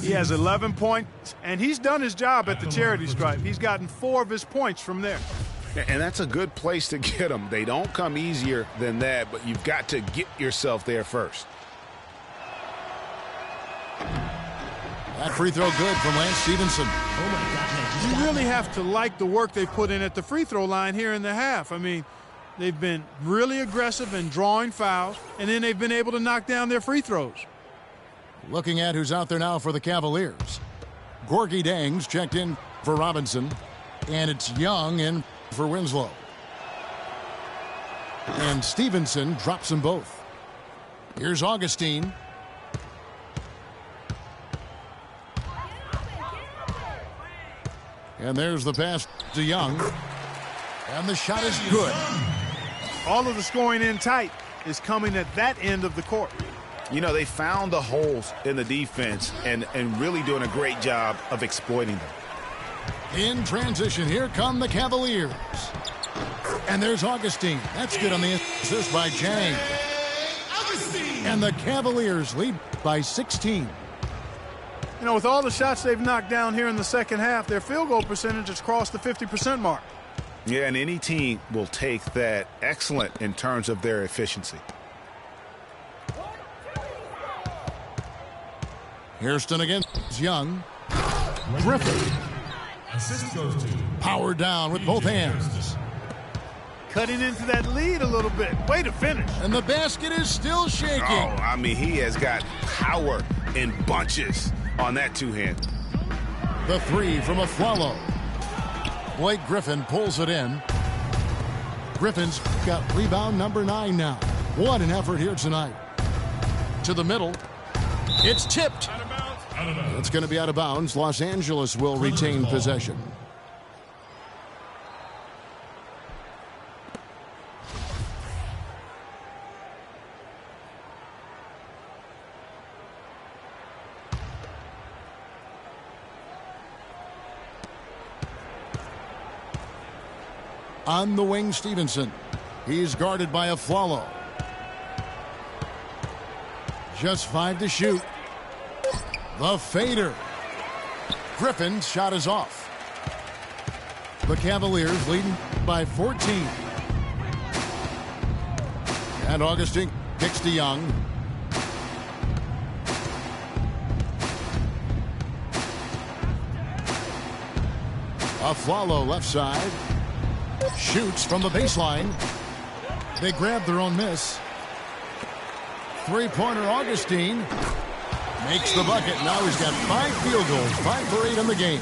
He has 11 points, and he's done his job at the charity stripe. He's gotten 4 of his points from there. And that's a good place to get them. They don't come easier than that, but you've got to get yourself there first. That free throw good from Lance Stevenson. Oh, my God. You really have to like the work they put in at the free throw line here in the half. I mean, they've been really aggressive in drawing fouls, and then they've been able to knock down their free throws. Looking at who's out there now for the Cavaliers. Gorgie Dangs checked in for Robinson, and it's Young in for Winslow. And Stevenson drops them both. Here's Augustine. And there's the pass to Young. And the shot is good. All of the scoring in tight is coming at that end of the court. You know, they found the holes in the defense and really doing a great job of exploiting them. In transition, here come the Cavaliers. And there's Augustine. That's good on the assist by Jang. And the Cavaliers lead by 16. You know, with all the shots they've knocked down here in the second half, their field goal percentage has crossed the 50% mark. Yeah, and any team will take that excellent in terms of their efficiency. Hairston against Young. Griffin. Assist goes to Power down with both hands. Cutting into that lead a little bit. Way to finish. And the basket is still shaking. Oh, I mean, he has got power in bunches on that two-hand. The three from Aflalo. Blake Griffin pulls it in. Griffin's got rebound number 9 now. What an effort here tonight. To the middle. It's tipped. It's going to be out of bounds. Los Angeles will retain possession. On the wing, Stevenson. He's guarded by Aflalo. Just 5 to shoot. The fader. Griffin's shot is off. The Cavaliers leading by 14. And Augustine kicks to Young. Aflalo left side. Shoots from the baseline. They grab their own miss. Three-pointer Augustine makes the bucket. Now he's got 5 field goals, 5 for 8 in the game.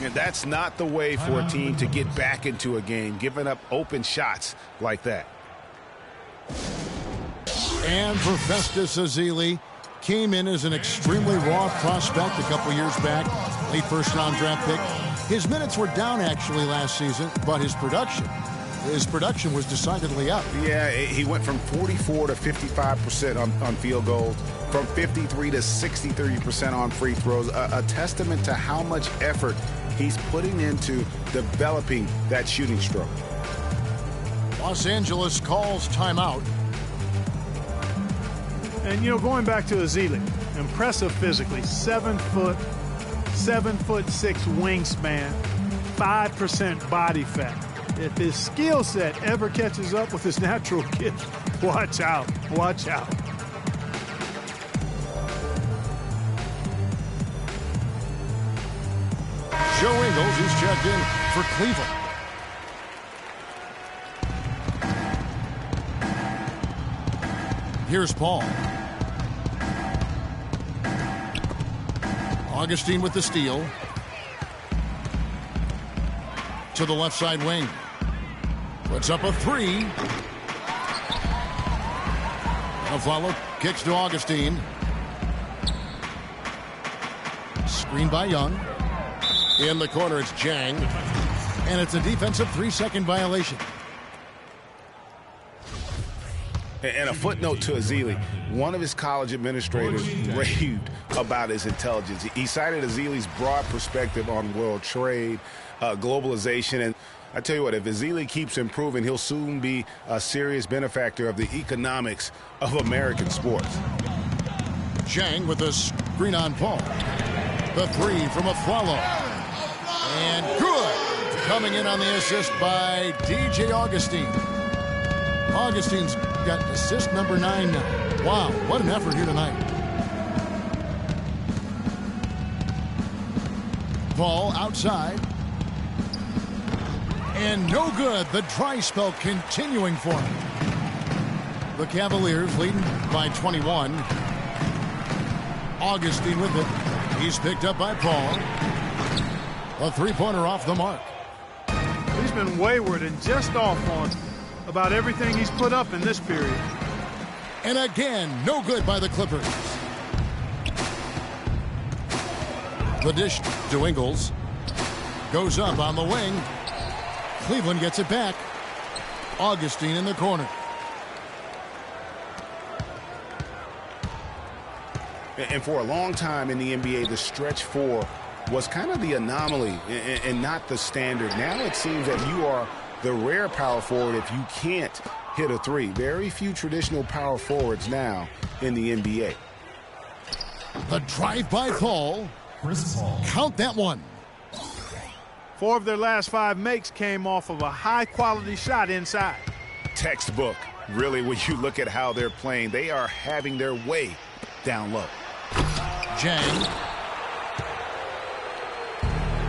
And that's not the way for a team to get back into a game, giving up open shots like that. And for Festus Ezeli, came in as an extremely raw prospect a couple years back, late first-round draft pick. His minutes were down actually last season, but his production was decidedly up. Yeah, he went from 44 to 55% on field goals, from 53 to 63% on free throws. A testament to how much effort he's putting into developing that shooting stroke. Los Angeles calls timeout. And, you know, going back to Ezeli, impressive physically, 7'6" wingspan, 5% body fat. If his skill set ever catches up with his natural gift, watch out, watch out. Joe Ingles, who's checked in for Cleveland. Here's Paul. Augustine with the steal. To the left side wing. Puts up a three. Aflalo kicks to Augustine. Screen by Young. In the corner, it's Jang. And it's a defensive 3-second violation. And a footnote to Ezeli, one of his college administrators raved about his intelligence. He cited Ezeli's broad perspective on world trade, globalization, and I tell you what, if Ezeli keeps improving, he'll soon be a serious benefactor of the economics of American sports. Jang with a screen on Paul. The three from Aflalo. And good. Coming in on the assist by DJ Augustine. Augustine's got assist number 9 now. Wow, what an effort here tonight. Ball outside. And no good. The dry spell continuing for him. The Cavaliers leading by 21. Augustine with it. He's picked up by Paul. A three-pointer off the mark. He's been wayward and just off on about everything he's put up in this period. And again, no good by the Clippers. The dish to Ingles. Goes up on the wing. Cleveland gets it back. Augustine in the corner. And for a long time in the NBA, the stretch four was kind of the anomaly and not the standard. Now it seems that you are the rare power forward if you can't hit a three. Very few traditional power forwards now in the NBA. The drive by Paul. Count that one. 4 of their last 5 makes came off of a high-quality shot inside. Textbook, really, when you look at how they're playing. They are having their way down low. Jang.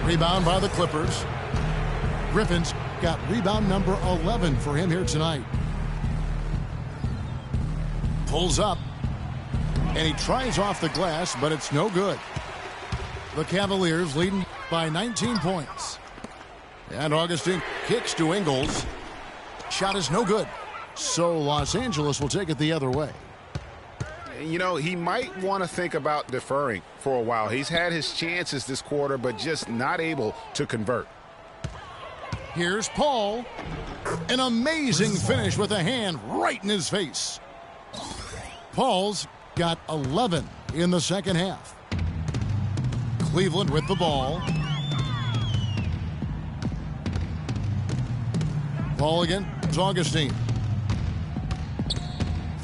Rebound by the Clippers. Griffin's got rebound number 11 for him here tonight. Pulls up. And he tries off the glass, but it's no good. The Cavaliers leading by 19 points. And Augustine kicks to Ingles. Shot is no good. So Los Angeles will take it the other way. You know, he might want to think about deferring for a while. He's had his chances this quarter, but just not able to convert. Here's Paul. An amazing finish with a hand right in his face. Paul's got 11 in the second half. Cleveland with the ball. Paul again. It's Augustine.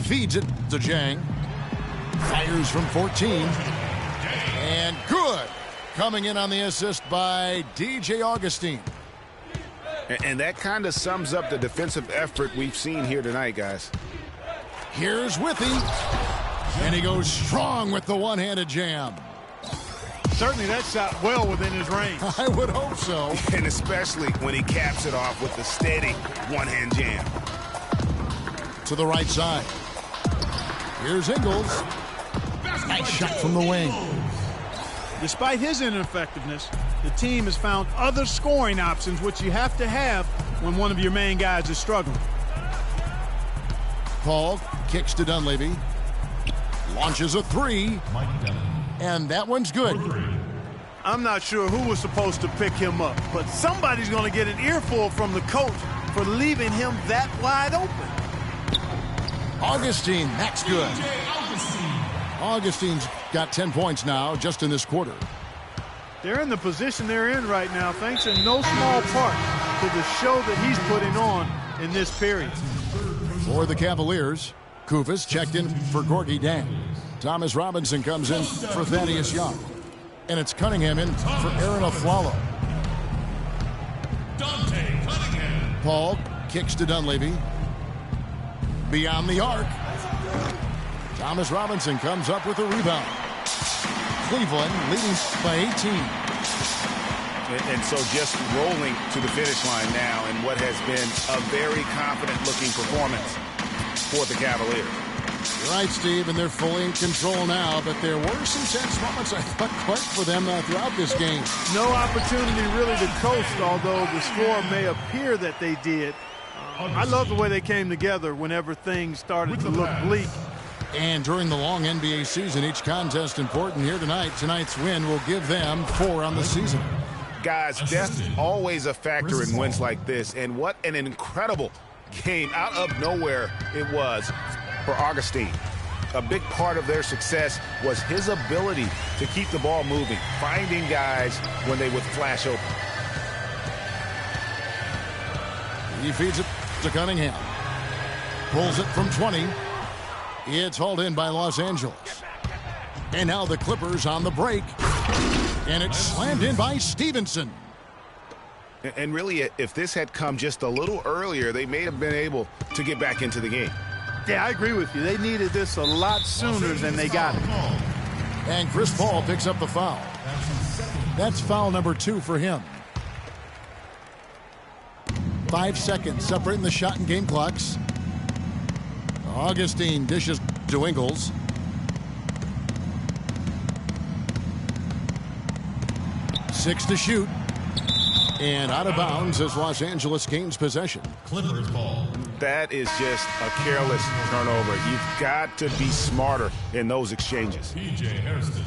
Feeds it to Jang. Fires from 14. And good. Coming in on the assist by DJ Augustine. And that kind of sums up the defensive effort we've seen here tonight, guys. Here's Withy. And he goes strong with the one-handed jam. Certainly that shot well within his range. I would hope so. And especially when he caps it off with the steady one-hand jam. To the right side. Here's Ingles. Nice shot from the wing. Despite his ineffectiveness, the team has found other scoring options, which you have to have when one of your main guys is struggling. Paul kicks to Dunleavy. Launches a three. And that one's good. I'm not sure who was supposed to pick him up, but somebody's going to get an earful from the coach for leaving him that wide open. Augustine, that's good. Augustine's got 10 points now just in this quarter. They're in the position they're in right now, thanks in no small part to the show that he's putting on in this period. For the Cavaliers, Kufis checked in for Gorgie Dang. Thomas Robinson comes in for Thaddeus Young. And it's Cunningham in for Aaron Aflalo. Paul kicks to Dunleavy. Beyond the arc. Thomas Robinson comes up with a rebound. Cleveland leading by 18. And so just rolling to the finish line now in what has been a very confident-looking performance for the Cavaliers. You're right, Steve, and they're fully in control now, but there were some tense moments, I thought, quite for them throughout this game. No opportunity really to coast, although the score may appear that they did. I love the way they came together whenever things started to look bleak. And during the long NBA season, each contest important here tonight. Tonight's win will give them 4 on the season. Guys, death always a factor in wins like this, and what an incredible game out of nowhere it was for Augustine. A big part of their success was his ability to keep the ball moving, finding guys when they would flash open. He feeds it to Cunningham. Pulls it from 20. It's hauled in by Los Angeles. And now the Clippers on the break. And it's slammed in by Stevenson. And really, if this had come just a little earlier, they may have been able to get back into the game. Yeah, I agree with you. They needed this a lot sooner than they got it. And Chris Paul picks up the foul. That's foul number 2 for him. 5 seconds separating the shot and game clocks. Augustine dishes to Ingles. Six to shoot. And out of bounds as Los Angeles gains possession. Clippers ball. That is just a careless turnover. You've got to be smarter in those exchanges. P.J. Hairston.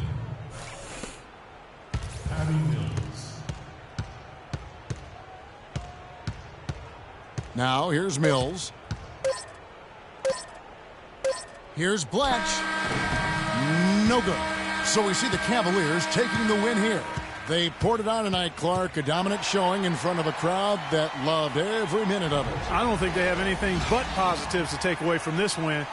Patty Mills. Now here's Mills. Here's Blatch. No good. So we see the Cavaliers taking the win here. They poured it on tonight, Clark. A dominant showing in front of a crowd that loved every minute of it. I don't think they have anything but positives to take away from this win.